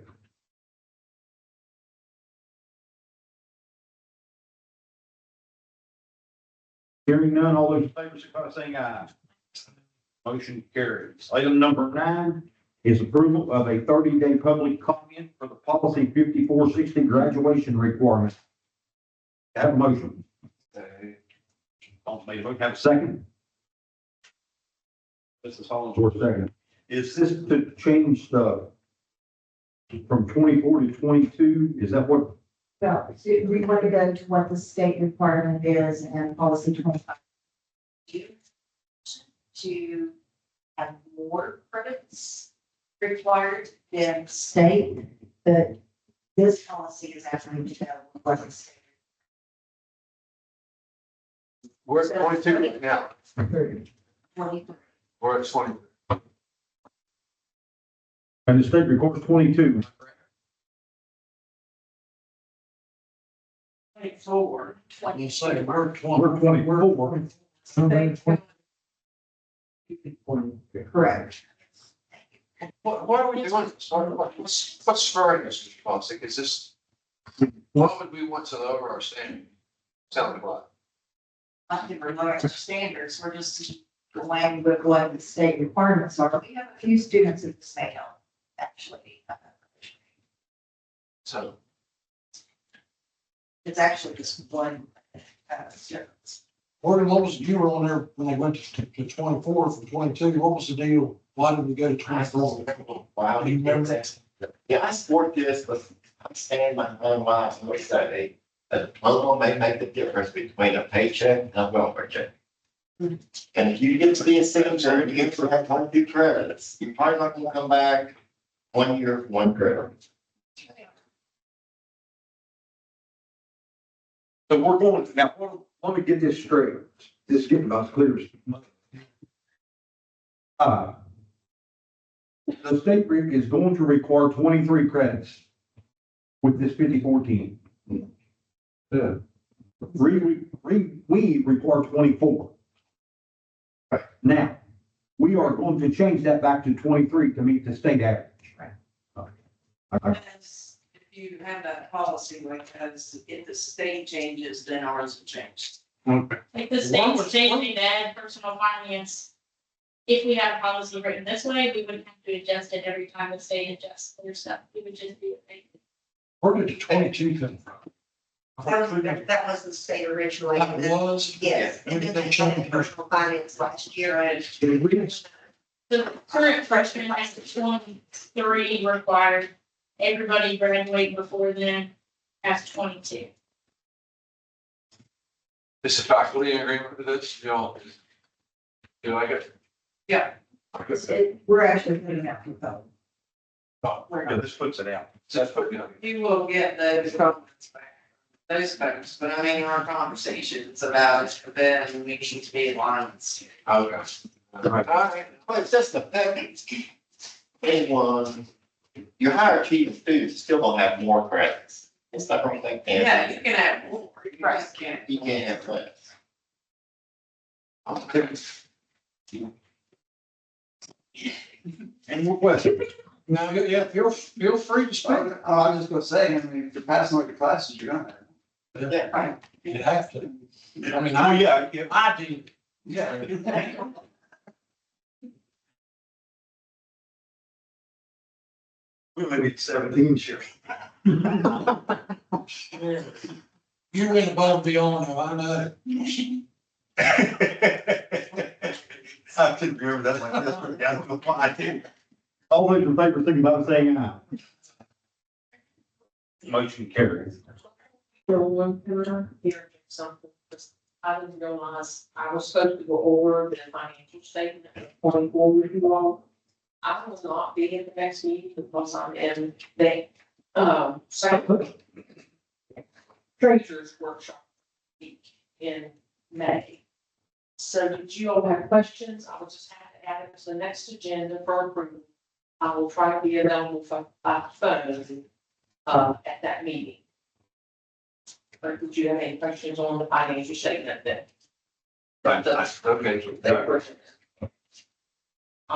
Speaker 1: Hearing none, all those in favor, signify by saying aye. Motion carries. Item number 9 is approval of a 30-day public comment for the policy 5460 graduation requirement. Have a motion. Holmes made a motion. Have a second. This is Hollingsworth second. Is this to change the from 24 to 22? Is that what?
Speaker 2: So we want to go to what the state requirement is and policy 25.
Speaker 3: To have more credits required than state, but this policy is actually to go with what the state.
Speaker 4: We're at 22 now,
Speaker 3: 23.
Speaker 4: we're at 20.
Speaker 1: And the state records 22.
Speaker 9: 24.
Speaker 5: You
Speaker 9: say
Speaker 1: We're 24.
Speaker 2: Correct.
Speaker 4: What are we doing? What's spurring this policy? Is this, why would we want to lower our standard? Tell me what.
Speaker 2: I think we're lowering our standards. We're just going with what the state requirements are. We have a few students in this may help, actually.
Speaker 4: So,
Speaker 2: It's actually just one, student.
Speaker 12: Gordon, what was, you were on there when they went to 24 from 22, what was the deal? Why did we go to 24?
Speaker 13: Wow,
Speaker 12: Do you remember that?
Speaker 13: Yeah, I support this, but I'm standing behind my study. A diploma may make the difference between a paycheck and a welfare check. And if you get to be a signature and you get to have 22 credits, you're probably not gonna come back 1 year for 1 credit.
Speaker 1: So we're going, now, let me get this straight. This is getting about as clear as. The state is going to require 23 credits with this 5410.
Speaker 7: Yeah.
Speaker 1: We require 24. Now, we are going to change that back to 23 to meet the state average.
Speaker 9: If you have that policy, because if the state changes, then ours will change.
Speaker 5: If the state's changing to add personal finance, if we had a policy written this way, we wouldn't have to adjust it every time the state adjusts their stuff. It would just be.
Speaker 12: Where did the 22 come from?
Speaker 2: That was the state originally.
Speaker 12: That was?
Speaker 2: Yes, and then they changed personal finance last year.
Speaker 5: The current freshman has 23 required. Everybody graduating before then has 22.
Speaker 4: Is the faculty in agreement with this? Y'all, you like it?
Speaker 2: We're actually putting out proposal.
Speaker 1: Yeah, this puts it out.
Speaker 4: So that's what, you know,
Speaker 9: You will get those comments back, those folks, but I mean, our conversations about then we need to be in lines.
Speaker 4: okay. All right.
Speaker 13: Well, it's just the fact that anyone, your higher achieving students still gonna have more credits. It's not gonna think.
Speaker 9: Yeah, you can have more, you just can't.
Speaker 13: You can't have less.
Speaker 1: Any more questions?
Speaker 12: Now, yeah, feel free to speak.
Speaker 10: I was just gonna say, I mean, if you're passing all your classes, you're gonna.
Speaker 13: Yeah.
Speaker 12: You have to. I mean,
Speaker 1: Oh, yeah, yeah.
Speaker 12: I did.
Speaker 10: Yeah.
Speaker 1: We only need 17 sure.
Speaker 12: You went above and beyond, though, I know.
Speaker 1: I couldn't remember that like this, but yeah, I did. All those in favor, signify by saying aye. Motion carries.
Speaker 9: Here, something, I didn't realize, I was supposed to go over the financial statement at 24 with you all. I will not be at the next meeting because I'm in the, treasurer's workshop week in May. So did you all have questions? I will just have to add it to the next agenda for approval. I will try to be available by phone, at that meeting. But did you have any questions on the financial statement then?
Speaker 4: Okay.
Speaker 9: I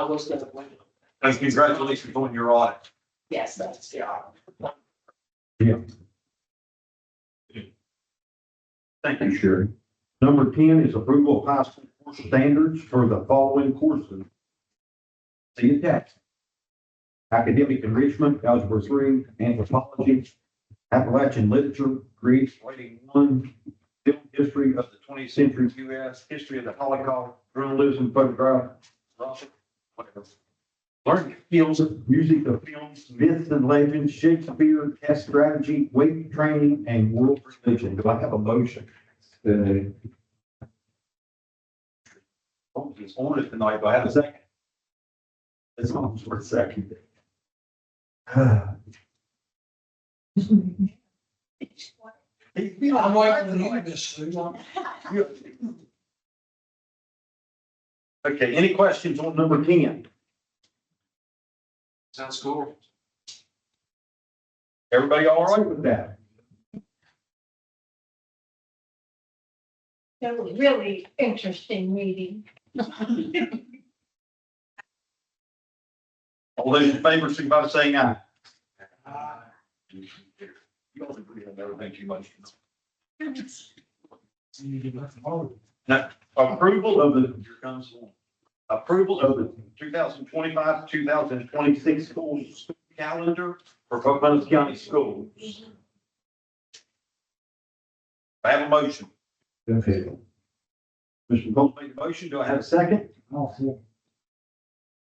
Speaker 9: was gonna wait.
Speaker 1: And congratulations on your audit.
Speaker 9: Yes, that's the
Speaker 1: Thank you, Sherry. Number 10 is approval of high school course standards for the following courses. See attached. Academic enrichment, algebra 3, anthropology, Appalachian literature, Greek, rating 1, film history of the 20th century U.S., history of the Holocaust, journalism, photograph, whatever. Learning skills, music of films, myths and legends, Shakespeare, test strategy, weight training, and world religion. Do I have a motion? It's on it tonight. Do I have a second? It's on for a second.
Speaker 12: I'm waiting to hear this, Sue.
Speaker 1: Okay, any questions on number 10?
Speaker 4: Sounds cool.
Speaker 1: Everybody all right with that?
Speaker 11: It was really interesting meeting.
Speaker 1: All those in favor, signify by saying aye. You all agree on everything too much. Now, approval of the, here comes one. Approval of the 2025, 2026 school calendar for Pocahontas County Schools. I have a motion. Okay. Mr. Colt made a motion. Do I have a second? Mr.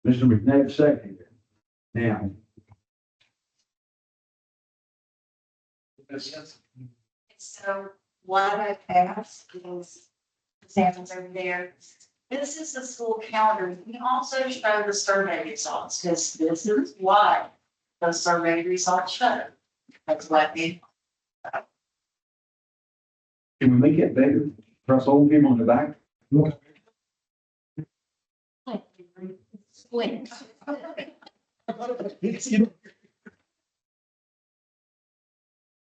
Speaker 1: McNabb seconded. Now.
Speaker 3: So what I passed is exams over there. This is the school calendar. We also show the survey results, because this is what the survey results show. That's what the
Speaker 1: Can we make it better? Press all him on the back?
Speaker 11: Squint.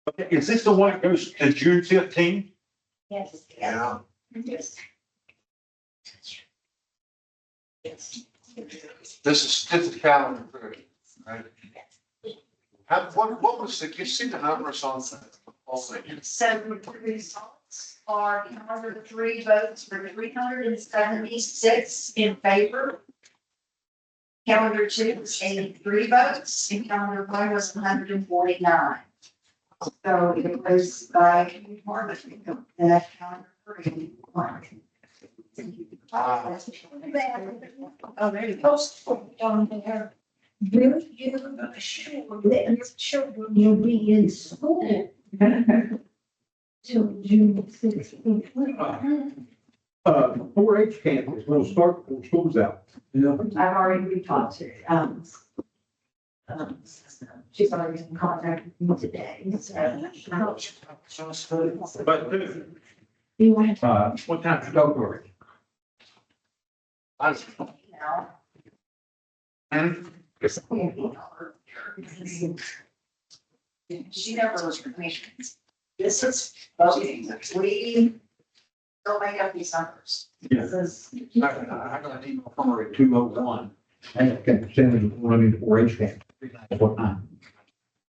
Speaker 1: Okay, is this the one that goes to June 15th?
Speaker 3: Yes.
Speaker 4: Yeah.
Speaker 3: Yes.
Speaker 4: This is the calendar, right? What was the, you see the numbers on that?
Speaker 3: So the results are 103 votes for 376 in favor, Calendar 2 was 83 votes, and calendar 1 was 149. So it was by department that calendar 3 won.
Speaker 11: Oh, there you go. Down there. Will you assure that your children will be in school till June 16th?
Speaker 1: 4-H campus will start before school's out.
Speaker 7: Yeah.
Speaker 2: I've already reached out to, she's already in contact with me today, so.
Speaker 1: But,
Speaker 11: You want
Speaker 1: what time's your dog work?
Speaker 3: She never was commissioned. This is voting, we don't make up these numbers.
Speaker 1: Yeah.
Speaker 3: This is,
Speaker 1: I got an email from her at 2:01. And it can send it running to 4-H campus. What time?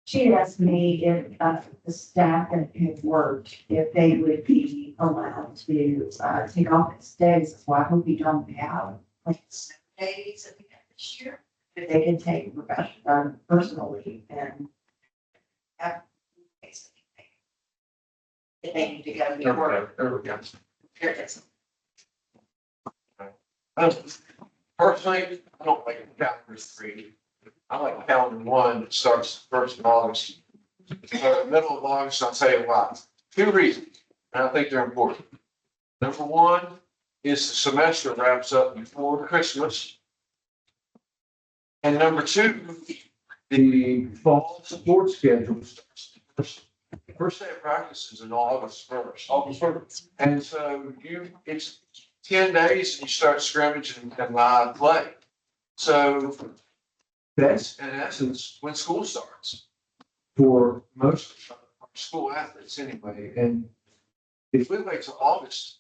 Speaker 2: She asked me if, the staff that had worked, if they would be allowed to, take office days, so I hope we don't have, like,
Speaker 3: snow days that we had this year.
Speaker 2: if they can take personal leave and
Speaker 3: Have days that we take. If they need to go to work.
Speaker 4: There we go.
Speaker 3: Here it is.
Speaker 4: Personally, I don't like calendar 3. I like calendar 1 that starts first of August. Middle of August, I'll tell you why. 2 reasons, and I think they're important. Number 1 is the semester wraps up before Christmas. And number 2, the fall sports schedule starts. First day of practice is in August 1st. August 1st. And so it's 10 days and you start scrimmaging and live play. So that's in essence when school starts for most of our school athletes anyway. And if we wait till August,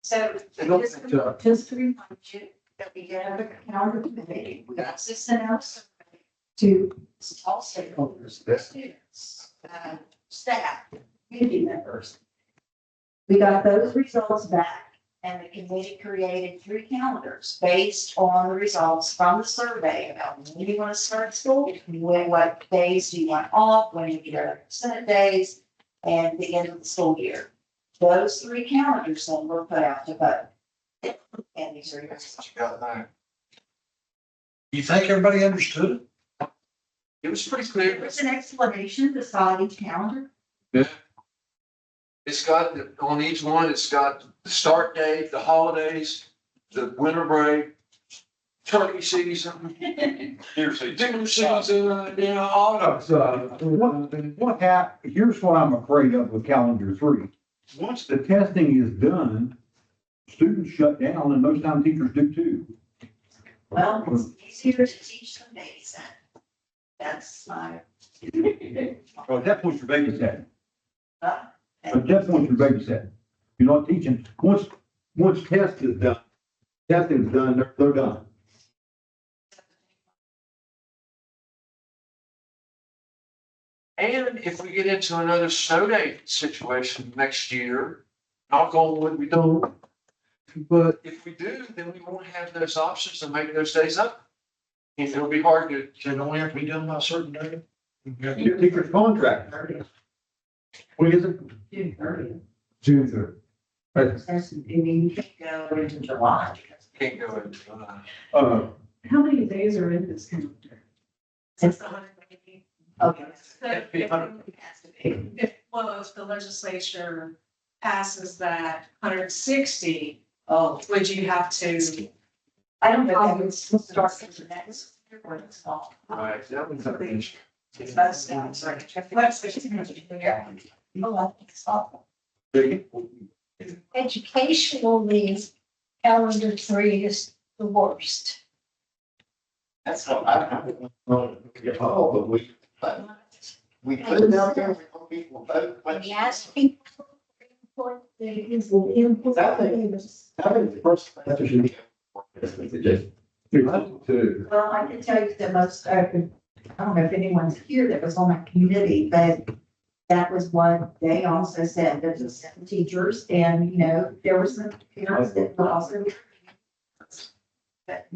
Speaker 3: So
Speaker 4: they don't
Speaker 3: just,
Speaker 4: think to-
Speaker 2: just to remind
Speaker 3: you that we have a calendar committee, we also sent out a survey
Speaker 2: to
Speaker 3: to all stakeholders, students, staff, community members. We got those results back and the committee created 3 calendars based on the results from the survey about when you want to start school, what days do you want off, when you get Senate days, and the end of the school year. Those 3 calendars then were put out to vote. And these are your.
Speaker 4: that's what you got there.
Speaker 12: You think everybody understood it?
Speaker 4: It was pretty clear.
Speaker 2: There's an explanation beside each calendar.
Speaker 4: It's got, on each one, it's got the start date, the holidays, the winter break, turkey season, dinner season, all of
Speaker 1: Here's what I'm afraid of with calendar 3. Once the testing is done, students shut down and most times teachers do too.
Speaker 3: Well, it's easier to teach them days. That's my.
Speaker 1: Well, at that point, you're babysitting.
Speaker 3: uh,
Speaker 1: At that point, you're babysitting. You're not teaching. Once test is done, testing is done, they're done.
Speaker 4: And if we get into another snow day situation next year, knock on wood, we don't. But if we do, then we won't have those options to make those days up. And it'll be hard to,
Speaker 12: So it only have to be done by a certain day?
Speaker 1: Your teacher's contract. When is it?
Speaker 2: June 30th.
Speaker 1: June 3rd.
Speaker 2: That's, I mean, you can't go into July.
Speaker 4: can't go into,
Speaker 2: How many days are in this calendar?
Speaker 3: It's 180. Okay.
Speaker 9: Well, if the legislature passes that 160,
Speaker 2: Oh,
Speaker 9: would you have to?
Speaker 2: I don't know if it's start the next year or it's fall.
Speaker 4: right, that one's an issue.
Speaker 3: It's most now, sorry. Yeah.
Speaker 2: Oh, I think it's fall.
Speaker 11: Educationally, calendar 3 is the worst.
Speaker 13: That's what I get all the week, but we put it out there, we hope people vote.
Speaker 11: When you ask people, what there is an input.
Speaker 13: That is the first semester should be.
Speaker 2: Well, I can tell you the most, I don't know if anyone's here that was on that committee, but that was what they also said, there's just 7 teachers and, you know, there were some parents that were also.
Speaker 3: But,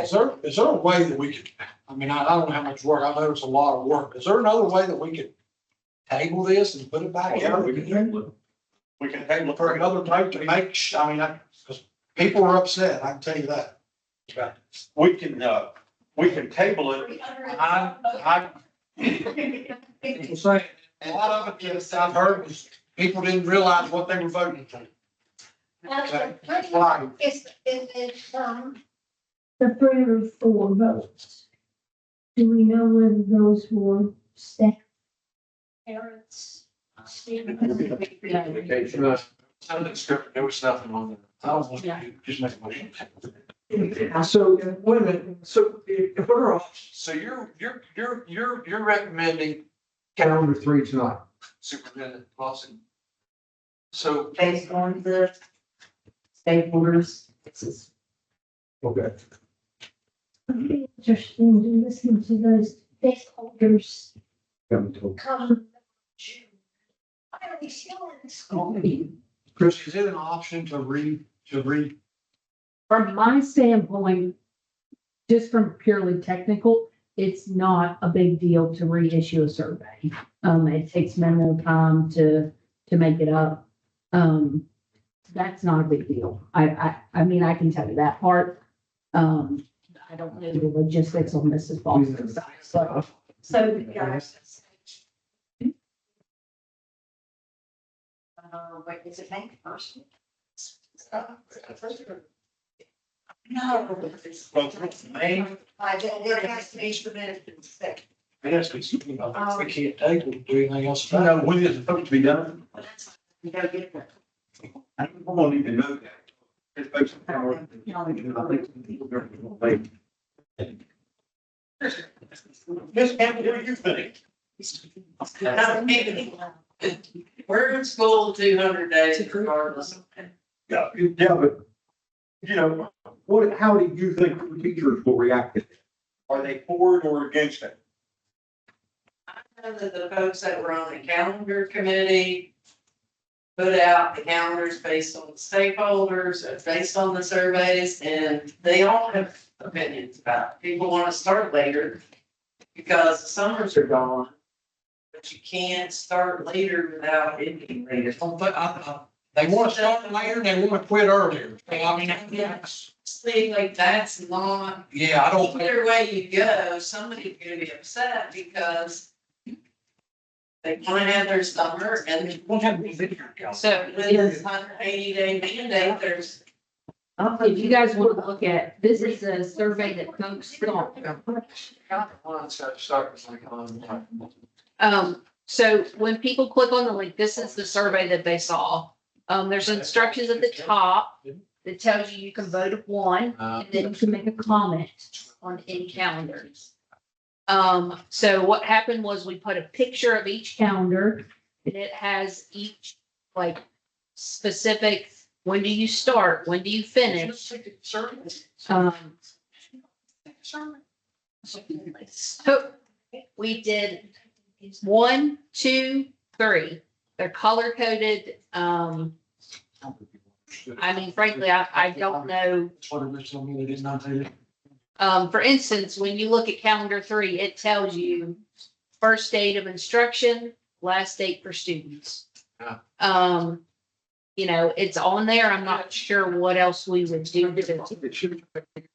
Speaker 12: Is there a way that we could, I mean, I don't know how much work, I know it's a lot of work. Is there another way that we could table this and put it back
Speaker 1: Yeah,
Speaker 12: in?
Speaker 1: we can table it.
Speaker 12: We can table it for another night to make, I mean, because people are upset, I can tell you that.
Speaker 1: We can table it.
Speaker 12: People say, a lot of it, yes, I've heard, was people didn't realize what they were voting for. Okay. Why?
Speaker 11: Is it, the 3 or 4 votes? Do we know whether those were staff, parents, students?
Speaker 4: There was nothing on there. I was
Speaker 6: Yeah.
Speaker 4: just make a motion.
Speaker 7: So, wait a minute, so what are options?
Speaker 4: So you're recommending
Speaker 7: Calendar 3 tonight.
Speaker 4: Superintendent Lawson. So
Speaker 2: based on the stakeholders, this is
Speaker 7: Okay.
Speaker 11: It'd be interesting to listen to those stakeholders
Speaker 7: Come to-
Speaker 11: come June. Why are we still in school?
Speaker 12: Chris, is it an option to read?
Speaker 6: From my standpoint, just from purely technical, it's not a big deal to reissue a survey. It takes minimal time to make it up. That's not a big deal. I mean, I can tell you that part. I don't know the logistics on Mrs. Boston's side, so
Speaker 2: guys. Wait, is it May first? No. I did, it has to be submitted.
Speaker 12: Yes, we can't table, do anything else about it.
Speaker 1: No, when is it supposed to be done?
Speaker 2: You gotta get that.
Speaker 1: I won't even know that. It's based on. Miss Campbell, what do you think?
Speaker 9: We're in school 200 days regardless.
Speaker 1: Yeah, but, you know, how do you think the teachers will react to it? Are they for it or against it?
Speaker 9: I know that the folks that were on the calendar committee put out the calendars based on the stakeholders, based on the surveys, and they all have opinions about it. People want to start later because the summers are gone. But you can't start later without ending later.
Speaker 12: They want to start later, they want to quit earlier. I mean, that's,
Speaker 9: See, like, that's not,
Speaker 12: yeah, I don't think.
Speaker 9: either way you go, somebody's gonna be upset because they wanna have their summer and
Speaker 6: so
Speaker 9: with this 180-day mandate, there's.
Speaker 6: if you guys want to look at, this is a survey that folks thought. So when people click on the link, this is the survey that they saw. There's instructions at the top that tells you can vote of one, and then you can make a comment on any calendars. So what happened was we put a picture of each calendar, and it has each like specific, when do you start, when do you finish? So we did 1, 2, 3. They're color coded. I mean, frankly, I don't know.
Speaker 12: That's what originally mean, they did not do it.
Speaker 6: For instance, when you look at calendar 3, it tells you first date of instruction, last date for students.
Speaker 4: Yeah.
Speaker 6: You know, it's on there. I'm not sure what else we would do to it.
Speaker 4: It should have been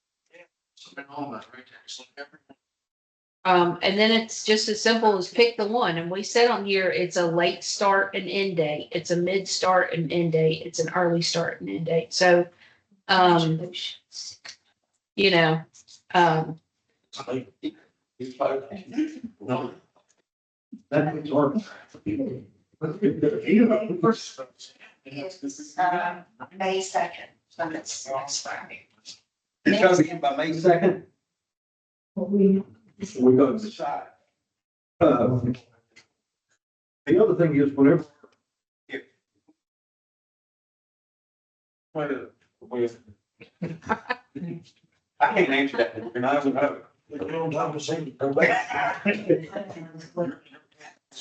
Speaker 4: on that, right there. So everything.
Speaker 6: And then it's just as simple as pick the one. And we said on here, it's a late start and end date. It's a mid start and end date. It's an early start and end date. So, you know,
Speaker 1: That's our.
Speaker 2: It's, May 2nd, so it's next Friday.
Speaker 1: It's gotta be in by May 2nd. We're gonna decide. The other thing is whenever. if- I can't answer that, and I don't know.
Speaker 12: They don't have to say, go back. It's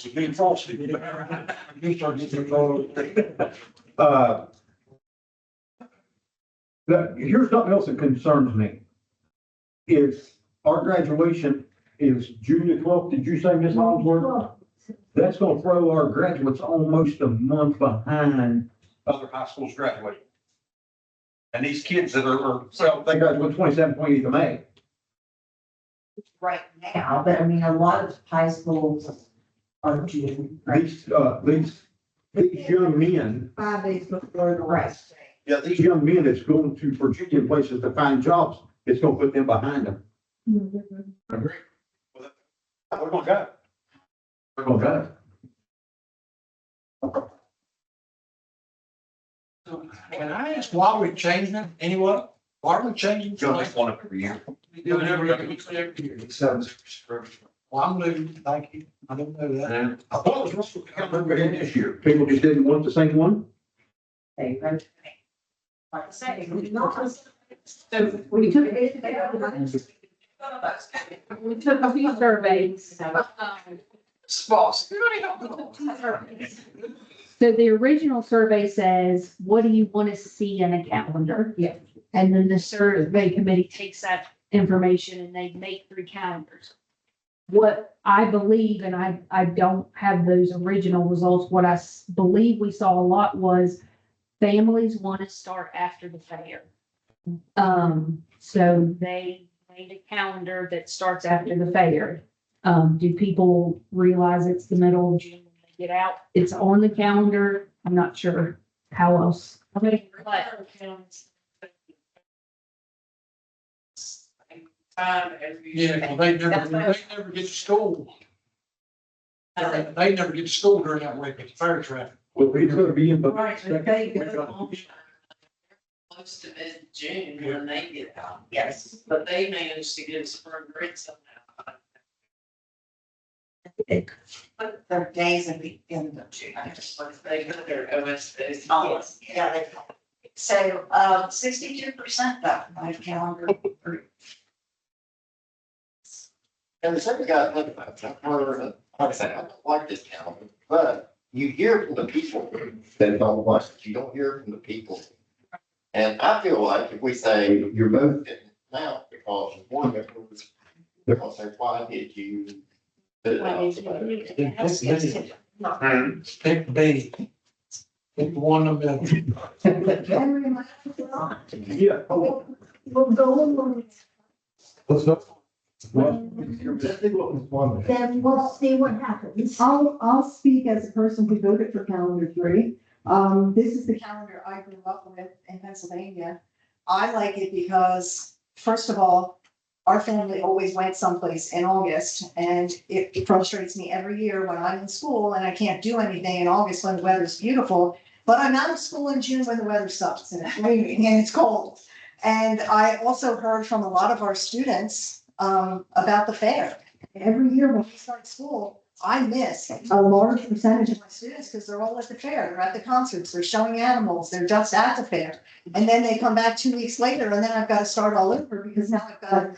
Speaker 12: being false. You start getting involved.
Speaker 1: Here's something else that concerns me. Is our graduation is June the 12th, did you say, Ms. Hollingsworth? That's gonna throw our graduates almost a month behind other high schools graduating. And these kids that well, they graduate 27th of May.
Speaker 2: Right now, but I mean, a lot of high schools are June.
Speaker 1: These young men,
Speaker 11: 5 days before the rest.
Speaker 1: yeah, these young men that's going to Virginia places to find jobs, it's gonna put them behind them. Agree. We're gonna go. We're gonna go.
Speaker 12: Can I ask why we changing it anyway? Why are we changing?
Speaker 1: one up every year.
Speaker 12: We do it every year. Well, I'm new, thank you. I didn't know that.
Speaker 1: I thought it was wrong with the calendar here this year. People just didn't want the same one.
Speaker 2: They vote. Like I say, we
Speaker 6: So we took a few surveys.
Speaker 4: Spots.
Speaker 6: So the original survey says, what do you want to see in a calendar?
Speaker 2: Yeah.
Speaker 6: And then the survey committee takes that information and they make 3 calendars. What I believe, and I don't have those original results, what I believe we saw a lot was families want to start after the fair. So they made a calendar that starts after the fair. Do people realize it's the middle of June when they get out? It's on the calendar. I'm not sure how else.
Speaker 9: Time every.
Speaker 12: Yeah, 'cause they never get to school. They never get to school during that week, it's fair traffic.
Speaker 1: Well, it's gonna be in the.
Speaker 9: Right, but they go close to mid-June when they get out.
Speaker 2: Yes.
Speaker 9: But they managed to get a spring break somehow.
Speaker 2: But their days at the end of June. I just want to
Speaker 9: They got their OSs.
Speaker 2: Oh, yeah, they. So, 62% though, my calendar.
Speaker 13: And the second guy, like I said, I don't like this calendar, but you hear from the people that don't like it. You don't hear from the people. And I feel like if we say you're both getting now because of board members, they're gonna say, why did you? put it out today?"
Speaker 12: Pick B. Pick one of them.
Speaker 11: Every month,
Speaker 1: Yeah.
Speaker 11: we'll go along,
Speaker 1: What's up?
Speaker 11: then we'll see what happens. I'll speak as a person who voted for calendar 3. This is the calendar I grew up with in Pennsylvania. I like it because, first of all, our family always went someplace in August, and it frustrates me every year when I'm in school and I can't do anything in August when the weather's beautiful. But I'm out of school in June when the weather sucks and it's raining and it's cold. And I also heard from a lot of our students about the fair. Every year when we start school, I miss a large percentage of my students because they're all at the fair, they're at the concerts, they're showing animals, they're just at the fair. And then they come back 2 weeks later and then I've got to start all over because now I've got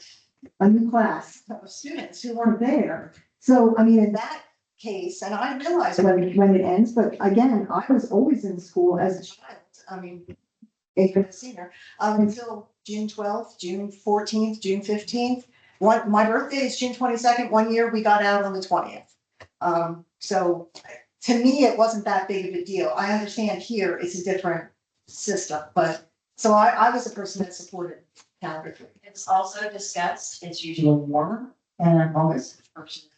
Speaker 11: a new class of students who weren't there. So, I mean, in that case, and I realize when it ends, but again, I was always in school as a child. I mean, even a senior, until June 12th, June 14th, June 15th. My birthday is June 22nd. One year we got out on the 20th. So to me, it wasn't that big of a deal. I understand here it's a different system, but so I was a person that supported calendar 3.
Speaker 2: It's also discussed, it's usually warmer and August first.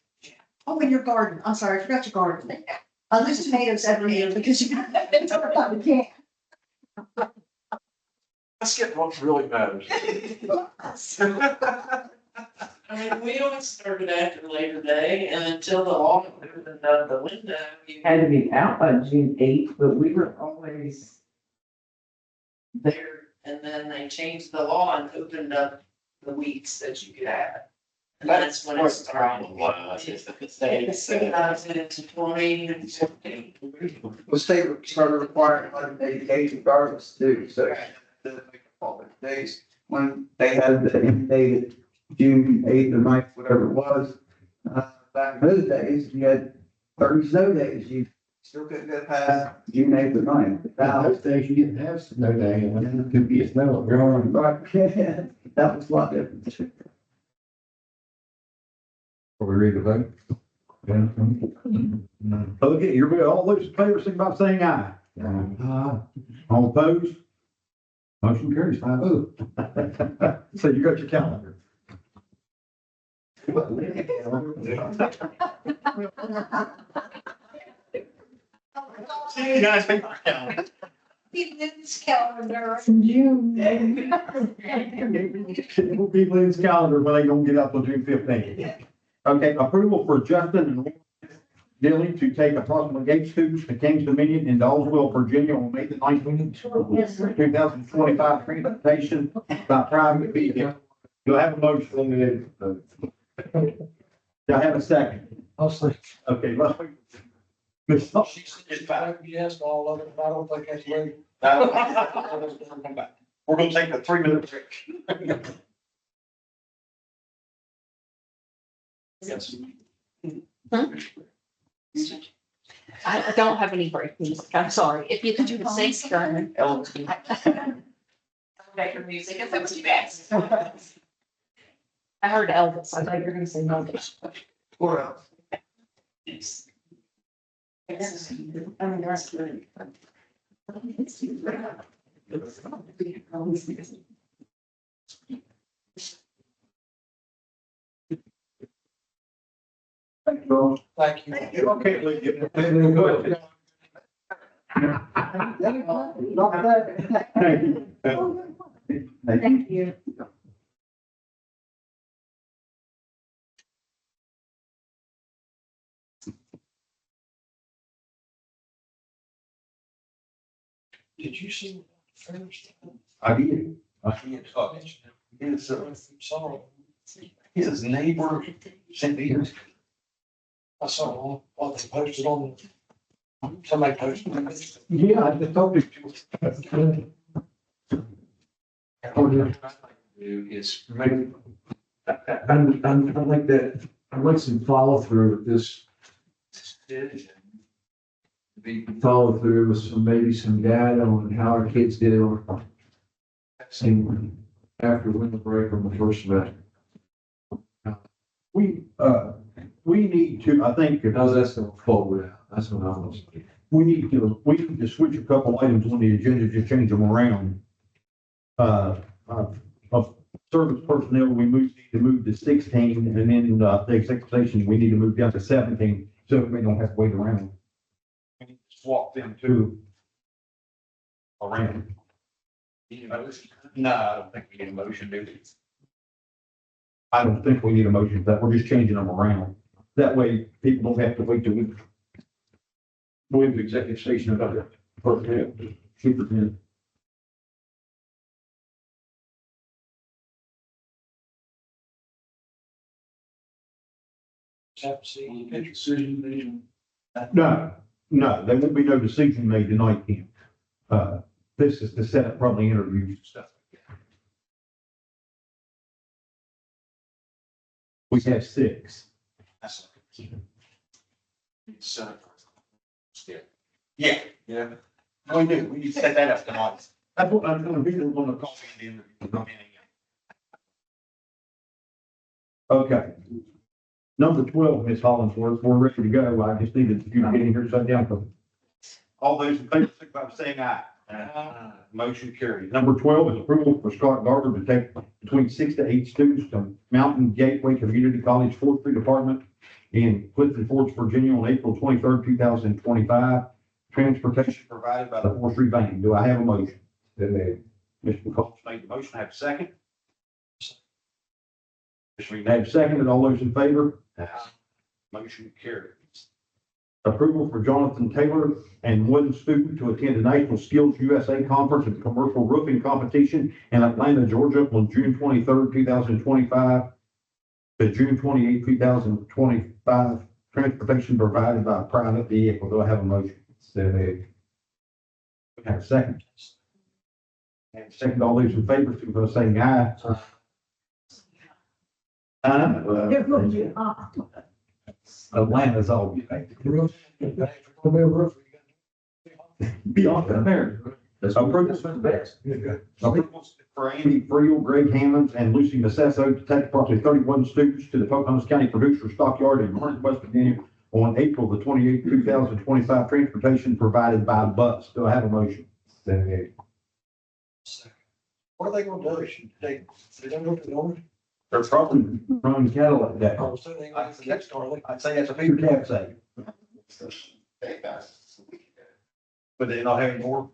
Speaker 11: Oh, in your garden. I'm sorry, I forgot your garden. I lose tomatoes every year because you can't.
Speaker 4: Let's get what really matters.
Speaker 9: I mean, we always started after Labor Day and until the law opened up the window, you had to be out by June 8th, but we were always there. And then they changed the law and opened up the weeks that you could have. And that's when it
Speaker 13: What's the
Speaker 9: started.
Speaker 13: problem was, is that the state said,
Speaker 9: Into 20 and 15.
Speaker 10: The state started requiring 11-day days regardless too, so they make all the days when they had the end date June 8th or 9th, whatever it was. Back in those days, you had 30 snow days, you Still couldn't get past June 8th or 9th.
Speaker 1: Those days you didn't have snow day, and then it could be a snow growing.
Speaker 10: Right, that was a lot different.
Speaker 1: Before we read the vote. Yeah. Okay, you're, all those in favor, signify by saying aye. Aye. All opposed? Motion carries 5-0. So you got your calendar.
Speaker 13: See you guys paper calendar.
Speaker 11: This calendar.
Speaker 1: June. It will be Lynn's calendar when they don't get up till June 15th. Okay, approval for Justin and Dilly to take approximately 8 students to Kings Dominion in Dallsville, Virginia on May the 19th, 2025, transportation by private vehicle. Do I have a motion? Do I have a second?
Speaker 12: I'll say.
Speaker 1: Okay, let's wait. Ms. Salt.
Speaker 12: She said yes to all of it, but I don't think that's legal.
Speaker 1: We're gonna take a 3-minute break.
Speaker 12: Yes.
Speaker 6: I don't have any break music. I'm sorry. If you could do the same stern. Baker music, if that was too asked. I heard Elvis. I thought you were gonna say Elvis.
Speaker 10: Or else.
Speaker 6: I mean, the rest of it.
Speaker 12: Thank you.
Speaker 1: Okay, Lee, get it. Thank you.
Speaker 6: Thank you.
Speaker 12: Did you see first?
Speaker 1: I did.
Speaker 12: His
Speaker 1: neighbor sent me his.
Speaker 12: I saw what they posted on, somebody posted it.
Speaker 1: Yeah, I just told you.
Speaker 7: Is make, I like that, I like some follow through with this. Be follow through with some, maybe some data on how our kids did on. After winter break on the first semester.
Speaker 1: We need to, I think,
Speaker 7: How's that gonna fold out? That's what I was thinking.
Speaker 1: we need to switch a couple items on the agenda, just change them around. Of service personnel, need to move to 16, and then, the executive session, we need to move down to 17, so we don't have to wait around. We need to swap them to around. No, I don't think we need a motion, do we? I don't think we need a motion for that. We're just changing them around. That way, people don't have to wait till we move the executive session about it. Superintendent.
Speaker 12: Have to see, get your decision.
Speaker 1: No, there won't be no decision made tonight, Ken. This is to set up probably interviews and stuff. We have 6. Yeah.
Speaker 13: Yeah. We do, we need to set that up tonight.
Speaker 1: That's what I'm gonna be, we're gonna call in the interview. Okay. Number 12, Ms. Hollingsworth, we're ready to go. I just needed you to get in here and sit down for. All those in favor, signify by saying aye. Motion carried. Number 12 is approval for Scott Garber to take between 6 to 8 students to Mountain Gateway Community College Forestry Department in Clifton Forge, Virginia on April 23rd, 2025. Transportation provided by the forestry bank. Do I have a motion? Mr. McCollum made the motion. I have a second. Mr. McNabb seconded. All those in favor? Motion carried. Approval for Jonathan Taylor and one student to attend the National Skills USA Conference and Commercial Roofing Competition in Atlanta, Georgia on June 23rd, 2025 to June 28th, 2025. Transportation provided by a private vehicle. Do I have a motion? We have a second. And second, all those in favor, signify by saying aye.
Speaker 11: They're going to be hot.
Speaker 1: Atlanta's all.
Speaker 12: Gonna be a roofer.
Speaker 1: Beyond that, there. Approvals for Andy Friel, Greg Hammond, and Lucy Massesso to take approximately 31 students to the Pocahontas County Producer Stockyard in Martin, West Virginia on April the 28th, 2025. Transportation provided by bus. Do I have a motion?
Speaker 12: What are they gonna do? They don't go to the owner?
Speaker 1: They're probably running Cadillac that.
Speaker 12: Oh, so they go to the next car.
Speaker 1: I'd say that's a Peter Cab say,
Speaker 13: Okay, guys.
Speaker 1: but they're not having more.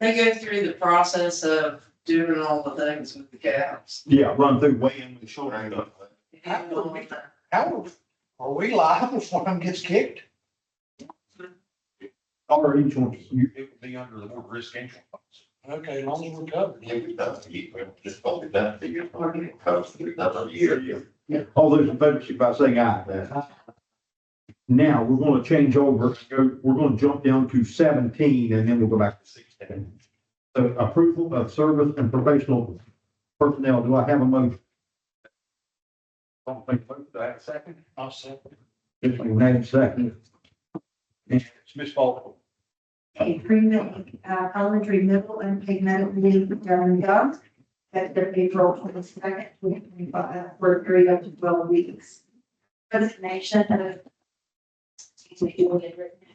Speaker 9: They go through the process of doing all the things with the cabs.
Speaker 1: Yeah, run through weighing the shoulder and stuff.
Speaker 12: How are we liable if one gets kicked?
Speaker 1: Or each one, it would be under the more risk entry.
Speaker 12: Okay, as long as we're covered.
Speaker 13: Yeah, we've done it. We've just probably done it for you. Comes through another year.
Speaker 1: All those in favor, signify by saying aye. Now, we're gonna change over, we're gonna jump down to 17, and then we'll go back to 16. So approval of service and professional personnel, do I have a motion? Don't think so. Do I have a second?
Speaker 12: I'll second.
Speaker 1: Ms. McNabb, second. And it's Ms. Falk.
Speaker 2: A elementary middle and paid medical leave for Darren Young at the April 22nd, 2025, for a period up to 12 weeks. Resignation of,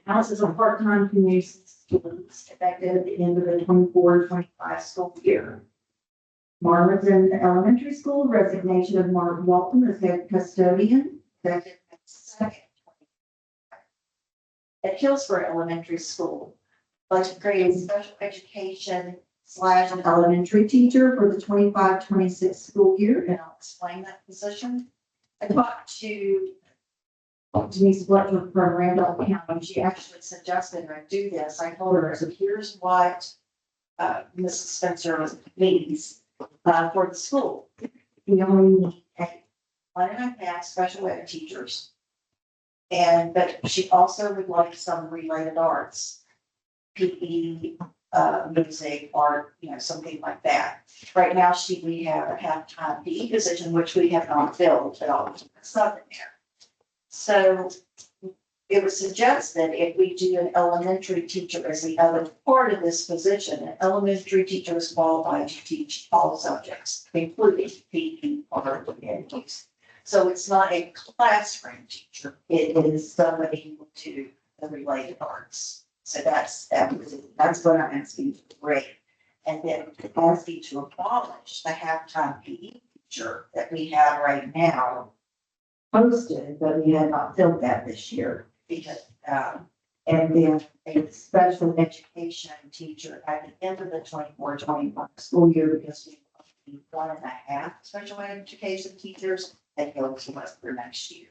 Speaker 2: House is a part-time community student effective at the end of the 24-25 school year. Marlton Elementary School, resignation of Mark Walton as head custodian, effective at 2nd. At Hillsborough Elementary School, budget creating special education / elementary teacher for the 25-26 school year, and I'll explain that position. I talked to Denise Butler from Randolph County. She actually suggested I do this. I told her, so here's what Mrs. Spencer needs for the school. We only need 1.5 special ed teachers. But she also would like some related arts, PE, music, art, something like that. Right now, we have a half-time PE position, which we have not filled at all. It's not in there. So it was suggested if we do an elementary teacher as the other part of this position, an elementary teacher is qualified to teach all subjects, including PE, art, and music. So it's not a classroom teacher. It is somebody who will do the related arts. So that's what I'm asking to break. And then asking to abolish the halftime PE teacher that we have right now posted, but we had not filled that this year because, and then a special education teacher at the end of the 24-25 school year because we need 1.5 special education teachers that go to us for next year.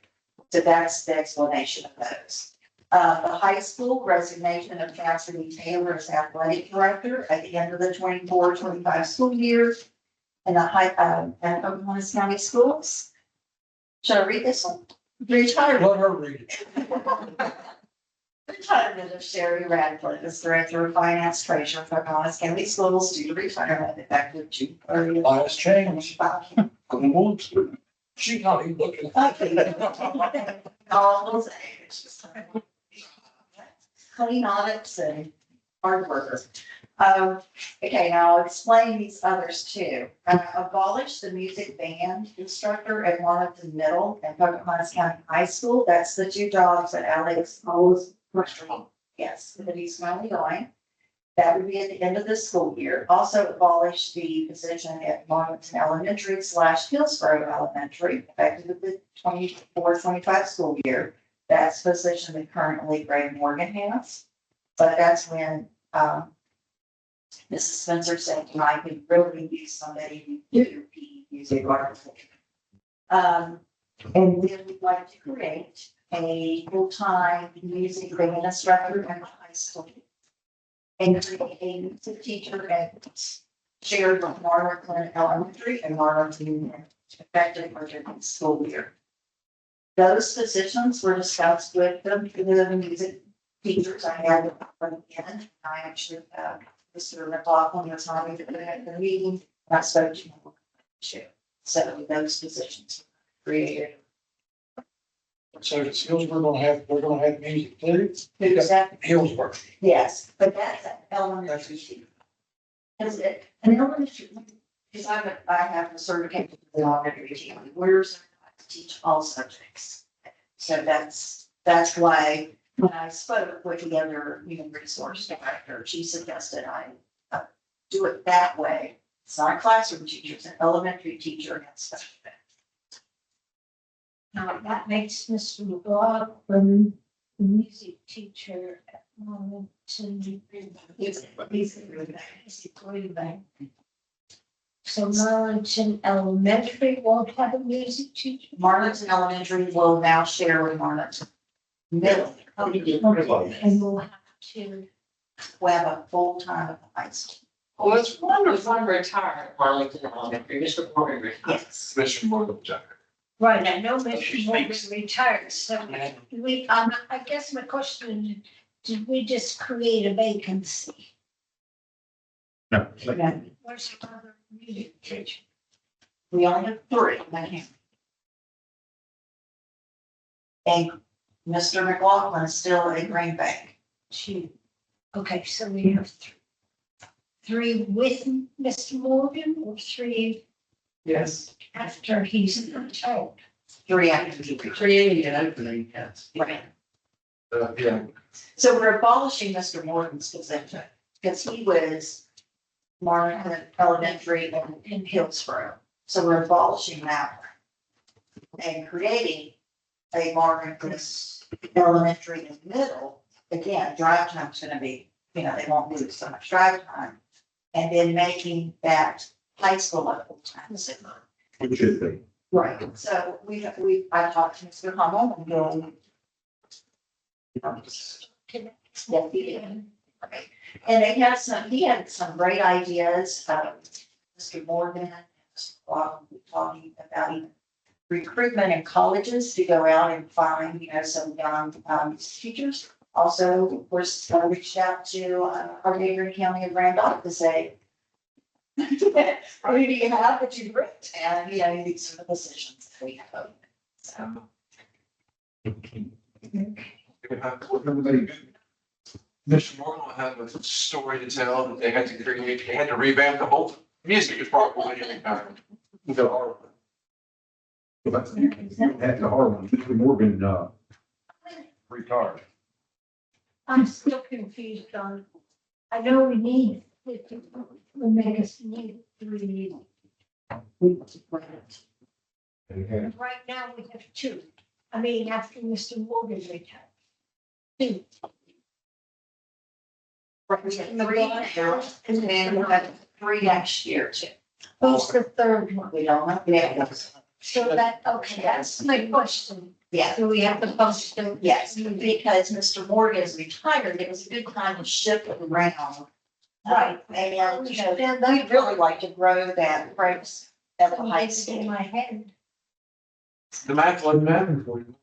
Speaker 2: So that's the explanation of those. The high school resignation of Cassidy Taylor as athletic director at the end of the 24-25 school year. And the at Pocahontas County Schools. Should I read this one? Retired.
Speaker 12: Let her read it.
Speaker 3: Retirement of Sherry Radcliffe as Director of Finance Treasurer for Pocahontas County Schools due to retirement effective June 30th.
Speaker 12: Last change. She's not even looking.
Speaker 3: All those age. Clean audits and hard workers. Okay, now I'll explain these others too. Abolish the music band instructor at Marlton Middle and Pocahontas County High School. That's the 2 jobs that Alex always frustrating. Yes, that he's finally going. That would be at the end of the school year. Also abolish the position at Marlton Elementary / Hillsborough Elementary, effective with the 24-25 school year. That's the position that currently Greg Morgan has. But that's when Mrs. Spencer said, I could really use somebody who do PE music arts. And then we'd like to create a full-time music band instructor at the high school. And create a music teacher at shared with Marlton Elementary and Marlton effective for the next school year. Those positions were discussed with the music teachers. I had them in. I actually, Mr. McLaughlin was not even at the meeting. I spoke to him. So those positions were created.
Speaker 12: So it's Hillsborough they're gonna have music too?
Speaker 3: Who's that?
Speaker 12: Hillsborough.
Speaker 3: Yes, but that's an elementary. Is it an elementary? Because I have the certificate for the elementary team. We're certified to teach all subjects. So that's why when I spoke with the other human resource director, she suggested I do it that way. It's not a classroom teacher, it's an elementary teacher and special ed.
Speaker 11: Now, that makes Mr. McLaughlin the music teacher at Marlington.
Speaker 3: He's a really
Speaker 11: He's a Green Bay. So Marlington Elementary won't have a music teacher?
Speaker 3: Marlington Elementary will now share with Marlington Middle.
Speaker 11: And we'll have to.
Speaker 3: We have a full-time at the high school.
Speaker 9: Well, it's wonderful, I'm retired, Arlington Elementary, Mr. Morgan retired.
Speaker 3: Yes.
Speaker 4: Mr. Morgan, Jack.
Speaker 11: Right, I know Mr. Morgan retired, so I guess my question is, did we just create a vacancy?
Speaker 1: No.
Speaker 11: Where's the other music teacher?
Speaker 3: We only have three. And Mr. McLaughlin is still a Green Bay.
Speaker 11: Two. Okay, so we have three with Mr. Morgan or three
Speaker 9: Yes.
Speaker 11: after he's retired?
Speaker 3: Three active.
Speaker 9: Creating an opening, yes.
Speaker 3: Right.
Speaker 4: Yeah.
Speaker 3: So we're abolishing Mr. Morgan's position because he was Marlington Elementary in Hillsborough. So we're abolishing that one and creating a Marlington Elementary in the middle. Again, drive time's gonna be, they won't lose so much drive time. And then making that high school a full-time.
Speaker 1: It should be.
Speaker 3: Right, so I talked to Mr. Hummel and go. Yeah, he did. Right. And he had some great ideas, Mr. Morgan, talking about even recruitment in colleges to go out and find, some young, teachers. Also, I reached out to, our neighboring county of Randolph to say, who do you have that you've written? And, these are the positions that we have. So.
Speaker 4: Mr. Morgan will have a story to tell that they had to revamp the whole music department.
Speaker 1: The Harlan. That's the Harlan, Mr. Morgan, retired.
Speaker 11: I'm still confused on, I know we need, it will make us need three. And right now we have two. I mean, after Mr. Morgan retired. Two.
Speaker 3: We have three now, and then we'll have three next year too.
Speaker 11: Who's the third one?
Speaker 3: We don't know. Yeah.
Speaker 11: So okay, that's my question.
Speaker 3: Yeah.
Speaker 11: So we have to post them.
Speaker 3: Yes, because Mr. Morgan is retired, it was a good time to shift it around.
Speaker 11: Right.
Speaker 3: And, we'd really like to grow that ranks at the high
Speaker 11: In
Speaker 3: school.
Speaker 11: my head.
Speaker 7: The math wasn't mapping for you.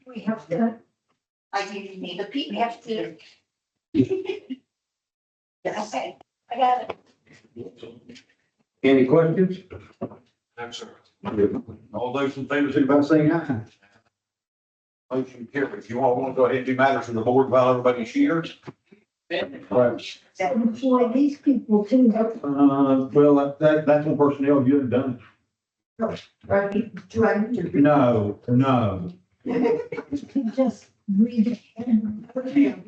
Speaker 11: We have to,
Speaker 3: I think you need the
Speaker 11: we
Speaker 3: people.
Speaker 11: have to,
Speaker 3: Yes.
Speaker 11: okay, I got it.
Speaker 1: Any questions?
Speaker 4: No, sir.
Speaker 1: All those in favor, signify by saying aye. Motion carried. If you all want to go ahead and do matters from the board while everybody's here. Right.
Speaker 11: So employ these people too.
Speaker 1: Well, that's one personnel you have done.
Speaker 11: Right, do I need to
Speaker 1: No, no.
Speaker 11: just read it and put it on?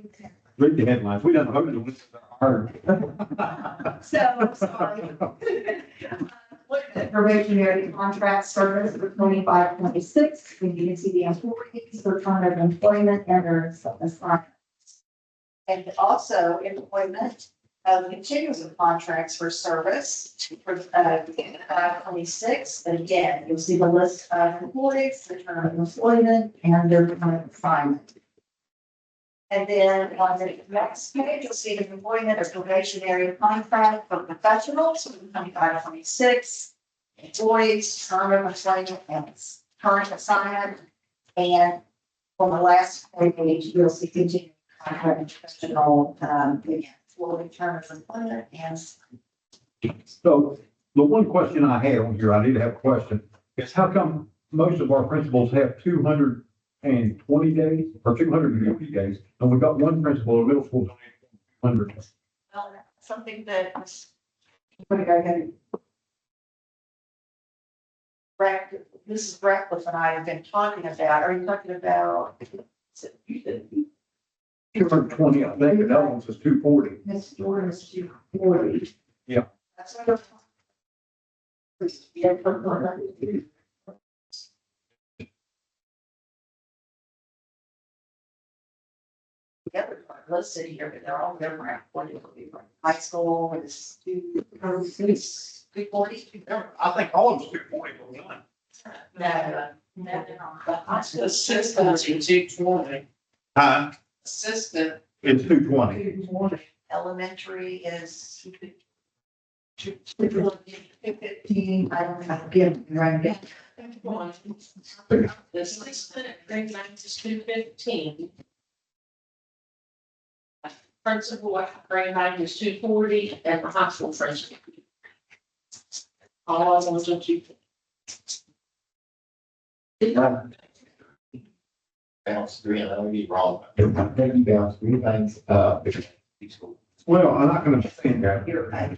Speaker 1: Read the headlines. We done voted on this.
Speaker 3: So, I'm sorry. Looking at probationary contract service for 25-26, and you can see the employees, their term of employment and their assignments. And also employment of continuous contracts for service for 26. And again, you'll see the list of employees, the term of employment and their term of assignment. And then on the next page, you'll see the employment of probationary contract for professionals for 25-26. Employees, term of employment and current assignment. And on the last page, you'll see continuing contract professional, again, for term of employment and.
Speaker 1: So the one question I had on here, I need to have a question, is how come most of our principals have 220 days or 250 days, and we've got one principal in middle school, 100.
Speaker 2: Well, something that was. What did I get? Mrs. Ratcliffe and I have been talking about, are you talking about?
Speaker 1: 220, I think, and that one says 240.
Speaker 11: Miss Jordan's 240.
Speaker 1: Yeah.
Speaker 2: That's what I'm. Yeah, the other part, let's sit here, but they're all different. One is high school, and it's 240.
Speaker 1: I think all of us 240 were done.
Speaker 2: No,
Speaker 9: The assistant in 220.
Speaker 1: Huh?
Speaker 9: Assistant.
Speaker 1: It's 220.
Speaker 2: elementary is. 215, I don't know, give, right,
Speaker 9: The assistant grade 9 to 215. Principal at grade 9 is 240 and the high school principal. All of them was a 250.
Speaker 13: Bounce three, and I don't be wrong. Maybe bounce three things,
Speaker 1: Well, I'm not gonna stand that,
Speaker 2: you're right.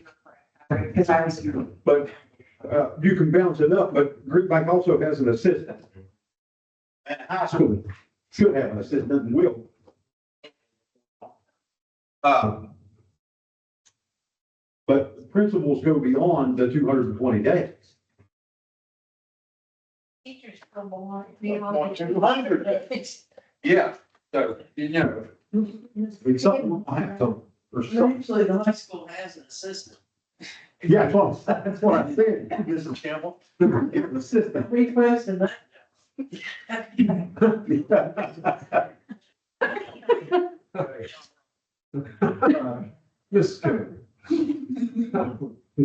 Speaker 2: Because I was.
Speaker 1: but, you can balance it up, but Green Bank also has an assistant. And high school should have an assistant and will. But principals go beyond the 220 days.
Speaker 11: Teachers come along.
Speaker 1: 200 days. Yeah, so, you know, it's something I have to, or something.
Speaker 9: Actually, the high school has an assistant.
Speaker 1: Yeah, that's what I said, Mr. Campbell, give an assistant.
Speaker 9: Request and that.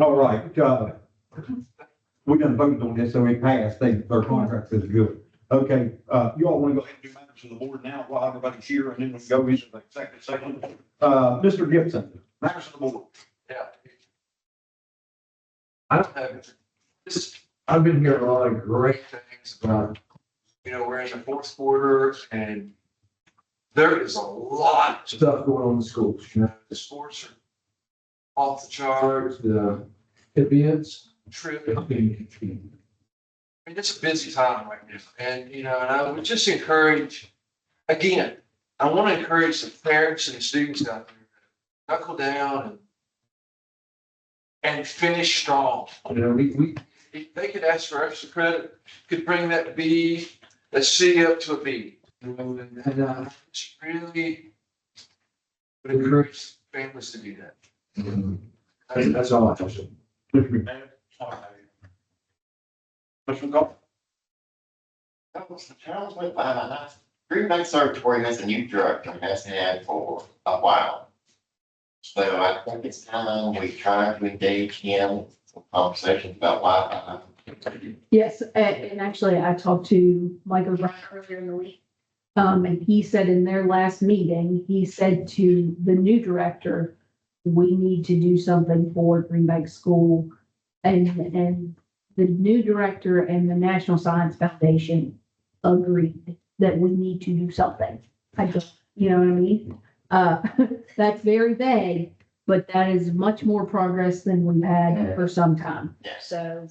Speaker 1: All right, we done voted on this, so it passed, their contract is good. Okay, you all want to go ahead and do matters of the board now while everybody's here, and then we can go into the executive session. Mr. Gibson, matters of the board.
Speaker 4: Yeah. I don't have, this,
Speaker 7: I've been hearing a lot of great
Speaker 4: things about, we're in the fourth quarter and there is a lot of
Speaker 7: stuff going on in the schools, you know,
Speaker 4: the sports are off the charts,
Speaker 7: the events.
Speaker 4: trip. I mean, it's a busy time right now. And I would just encourage, again, I want to encourage the parents and the students out there to knuckle down and finish strong.
Speaker 7: We
Speaker 4: If they could ask for extra credit, could bring that B, that C up to a B. And it's really would encourage families to do that.
Speaker 7: that's all I have to say.
Speaker 1: Mr. McCall.
Speaker 13: That was the challenge went by my house. Green Bank Observatory has a new director, and has had for a while. So I think it's time we try to engage him in conversations about Wi-Fi.
Speaker 6: Yes, and actually I talked to Mike O'Brien earlier in the week. And he said in their last meeting, he said to the new director, we need to do something for Green Bank School. And the new director and the National Science Foundation agreed that we need to do something. I just, you know what I mean? That's very vague, but that is much more progress than we've had for some time.
Speaker 13: Yes.
Speaker 6: So.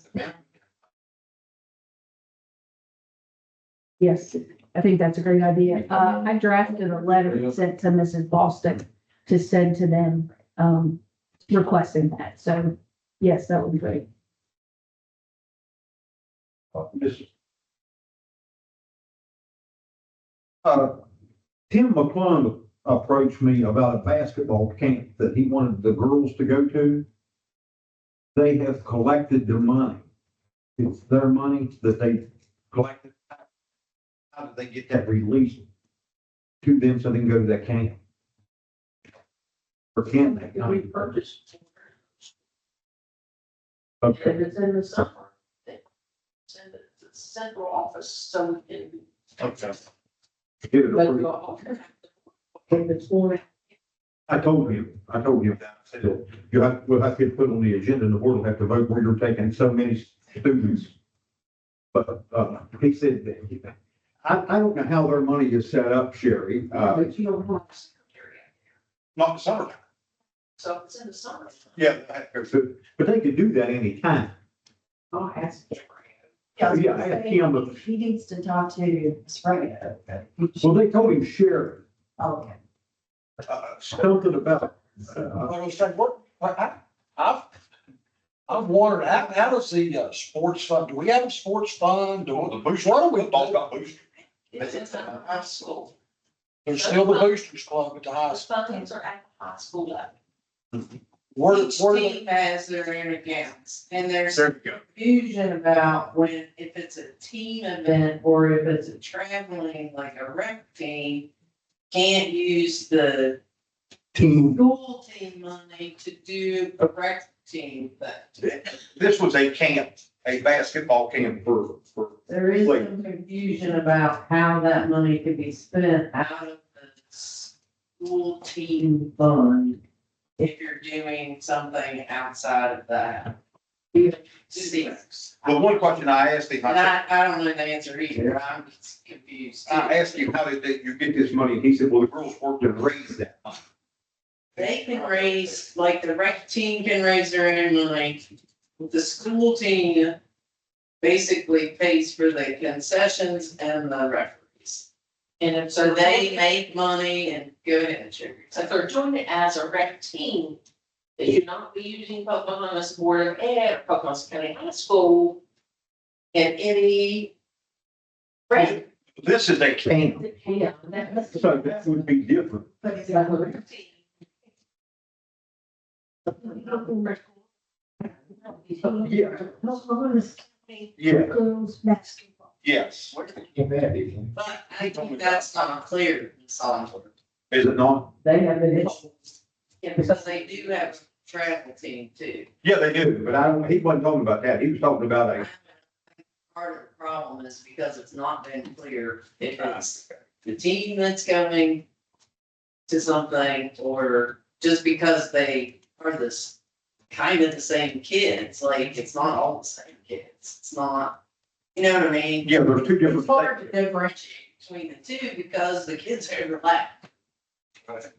Speaker 6: Yes, I think that's a great idea. I drafted a letter sent to Mrs. Boston to send to them, requesting that. So, yes, that would be great.
Speaker 1: Tim McClung approached me about a basketball camp that he wanted the girls to go to. They have collected the money. It's their money that they collected. How did they get that released to them so they can go to that camp? Or can they?
Speaker 9: We purchased.
Speaker 1: Okay.
Speaker 9: It's in the summer. It's in the central office, so we can.
Speaker 1: Okay. Get it
Speaker 9: But
Speaker 1: approved.
Speaker 9: it's more.
Speaker 1: I told him that. I said, we'll have to get put on the agenda and the board will have to vote where you're taking so many students But, he said that, I don't know how their money is set up, Sherry.
Speaker 9: But you don't want secretary.
Speaker 12: Not in the summertime.
Speaker 9: So it's in the summer.
Speaker 12: Yeah.
Speaker 1: But they could do that anytime.
Speaker 9: I'll ask him.
Speaker 1: Yeah, I asked him, but,
Speaker 2: He needs to talk to Ms. Raya.
Speaker 1: well, they told him Sherry,
Speaker 2: Okay.
Speaker 1: something about,
Speaker 12: I was saying, I've wondered, how does the, sports fund, do we have a sports fund? Do the boost, what are we talking about boosters?
Speaker 9: It's in the high school.
Speaker 12: There's still the boosters club at the high
Speaker 9: Those
Speaker 12: school.
Speaker 9: funds are at the high school level.
Speaker 12: Where,
Speaker 9: Each
Speaker 12: where,
Speaker 9: team has their own accounts, and there's
Speaker 12: there you go.
Speaker 9: confusion about when, if it's a team event or if it's a traveling, like a rec team, can't use the
Speaker 1: team.
Speaker 9: school team money to do a rec team thing.
Speaker 12: This was a camp, a basketball camp for.
Speaker 9: There is
Speaker 12: Like-
Speaker 9: some confusion about how that money could be spent out of the school team fund if you're doing something outside of that.
Speaker 12: Well, one question I asked him,
Speaker 9: And I don't know the answer either, I'm just confused.
Speaker 12: I asked him, how did you get this money? And he said, well, the girls worked and raised that money.
Speaker 9: They can raise, like the rec team can raise their own money. The school team basically pays for the concessions and the referees.
Speaker 14: And if
Speaker 9: So they make money and go ahead, Sherry.
Speaker 14: if they're doing it as a rec team, they should not be using Pocahontas Board of Ed, Pocahontas County High School in any rec.
Speaker 12: This is a camp.
Speaker 14: Yeah, that's.
Speaker 1: So that would be different.
Speaker 14: But it's not a rec team.
Speaker 1: Yeah.
Speaker 11: Pocahontas
Speaker 1: Yeah.
Speaker 11: girls basketball.
Speaker 12: Yes.
Speaker 9: But I think that's not clear, Ms. Oliver.
Speaker 1: Is it not?
Speaker 9: They have an issue. Yeah, because they do have a travel team too.
Speaker 1: Yeah, they do, but he wasn't talking about that. He was talking about a,
Speaker 9: Part of the problem is because it's not been clear if it's the team that's going to something or just because they are this kind of the same kids, like it's not all the same kids. It's not, you know what I mean?
Speaker 1: yeah, there's two different
Speaker 9: It's hard
Speaker 1: things.
Speaker 9: to differentiate between the two because the kids overlap.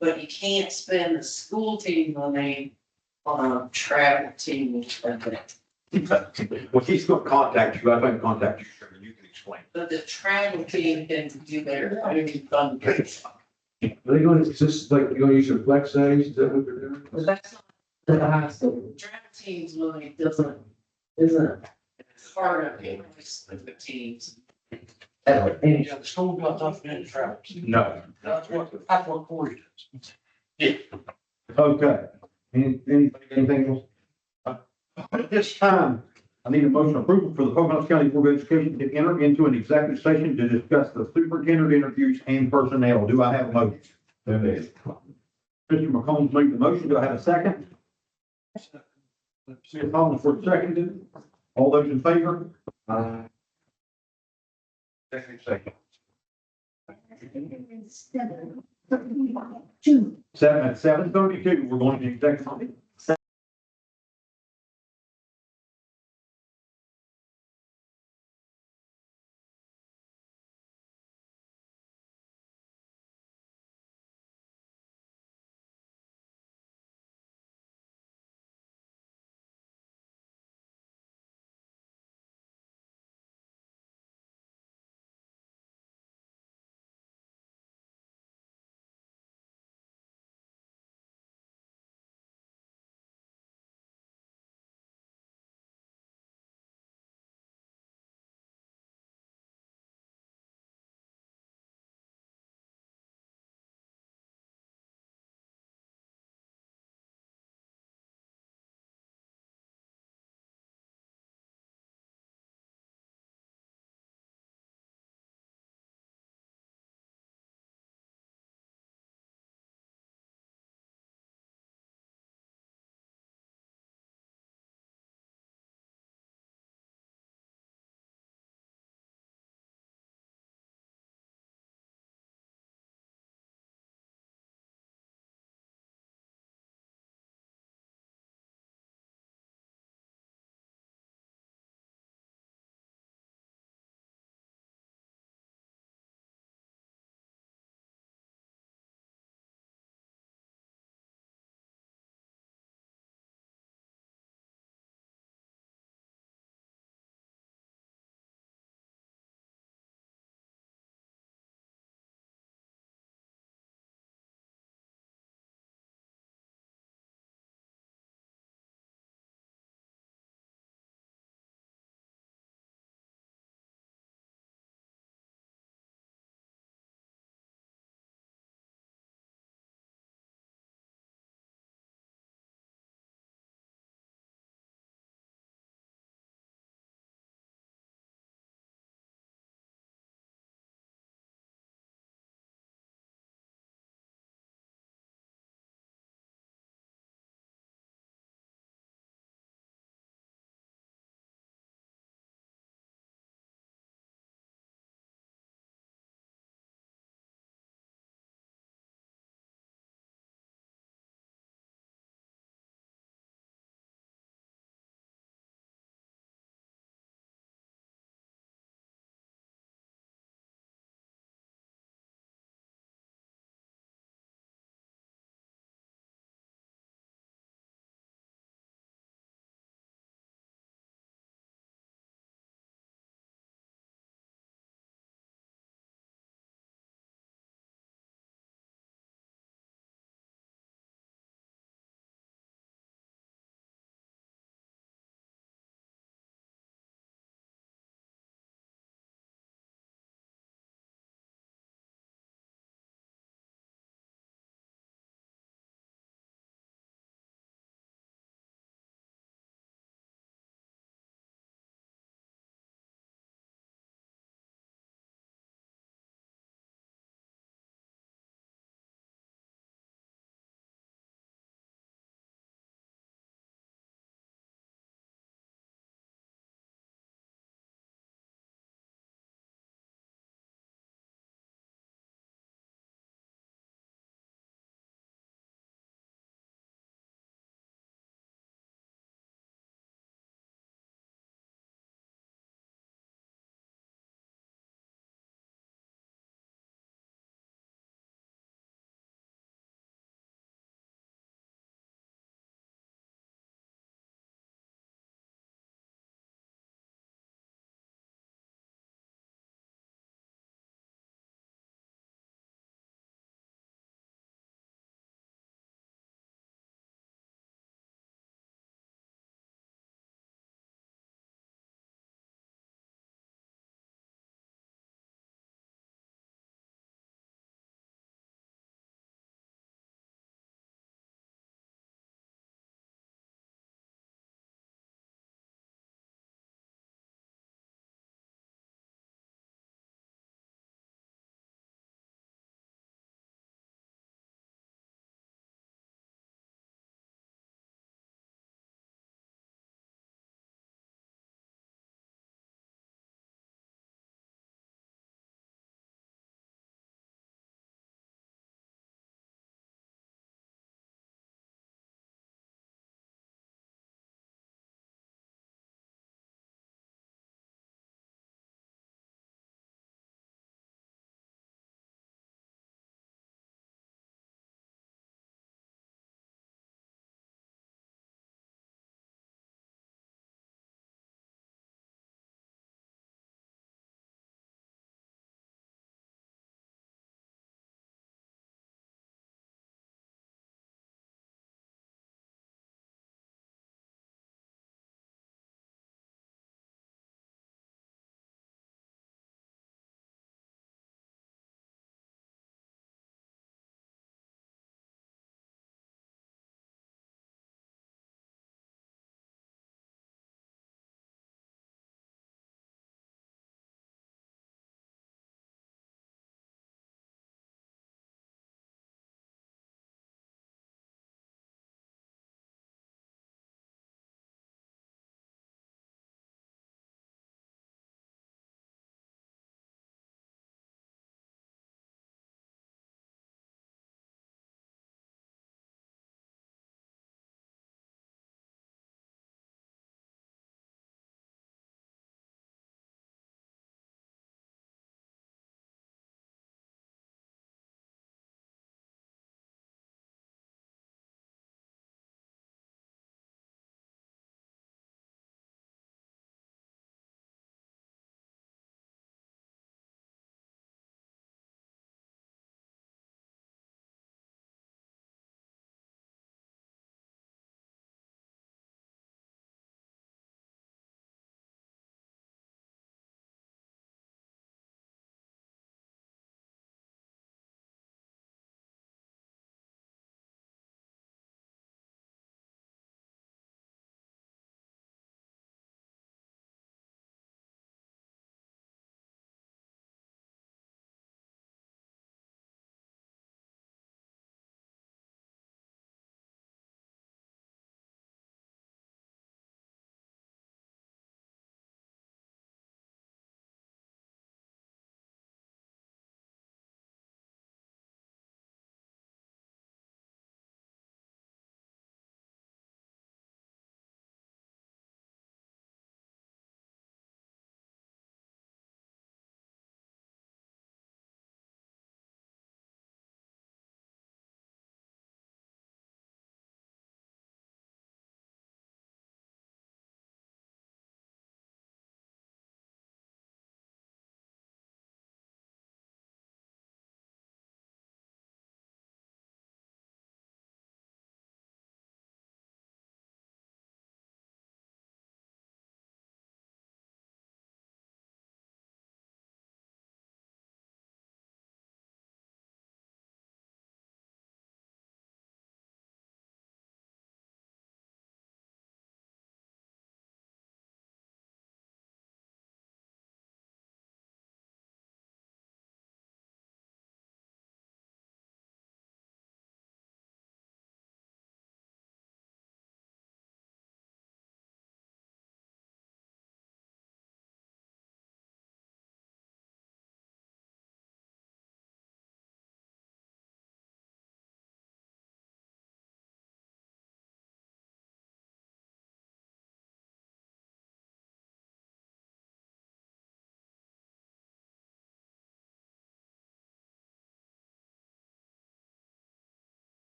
Speaker 9: But you can't spend the school team money on a travel team event.
Speaker 1: Well, he's gonna contact you. I think contact you, sure, and you can explain.
Speaker 9: But the travel team can do their own fundraising.
Speaker 7: Are they going, is this like, you're gonna use your flex days, is that what they're doing?
Speaker 9: But that's not the high school. Travel team's money isn't part of the teams.
Speaker 12: Yeah, the school got nothing in travel.
Speaker 1: No.
Speaker 12: That's what Corey does.
Speaker 1: Okay. Anything else? At this time, I need a motion of approval for the Pocahontas County Board of Education to enter into an executive session to discuss the superintendent interviews and personnel. Do I have a motion? Mr. McCombs made the motion. Do I have a second? Ms. Hollingsworth seconded. All those in favor? Executive session.
Speaker 11: 7:32.
Speaker 1: At 7:32, we're going to executive session.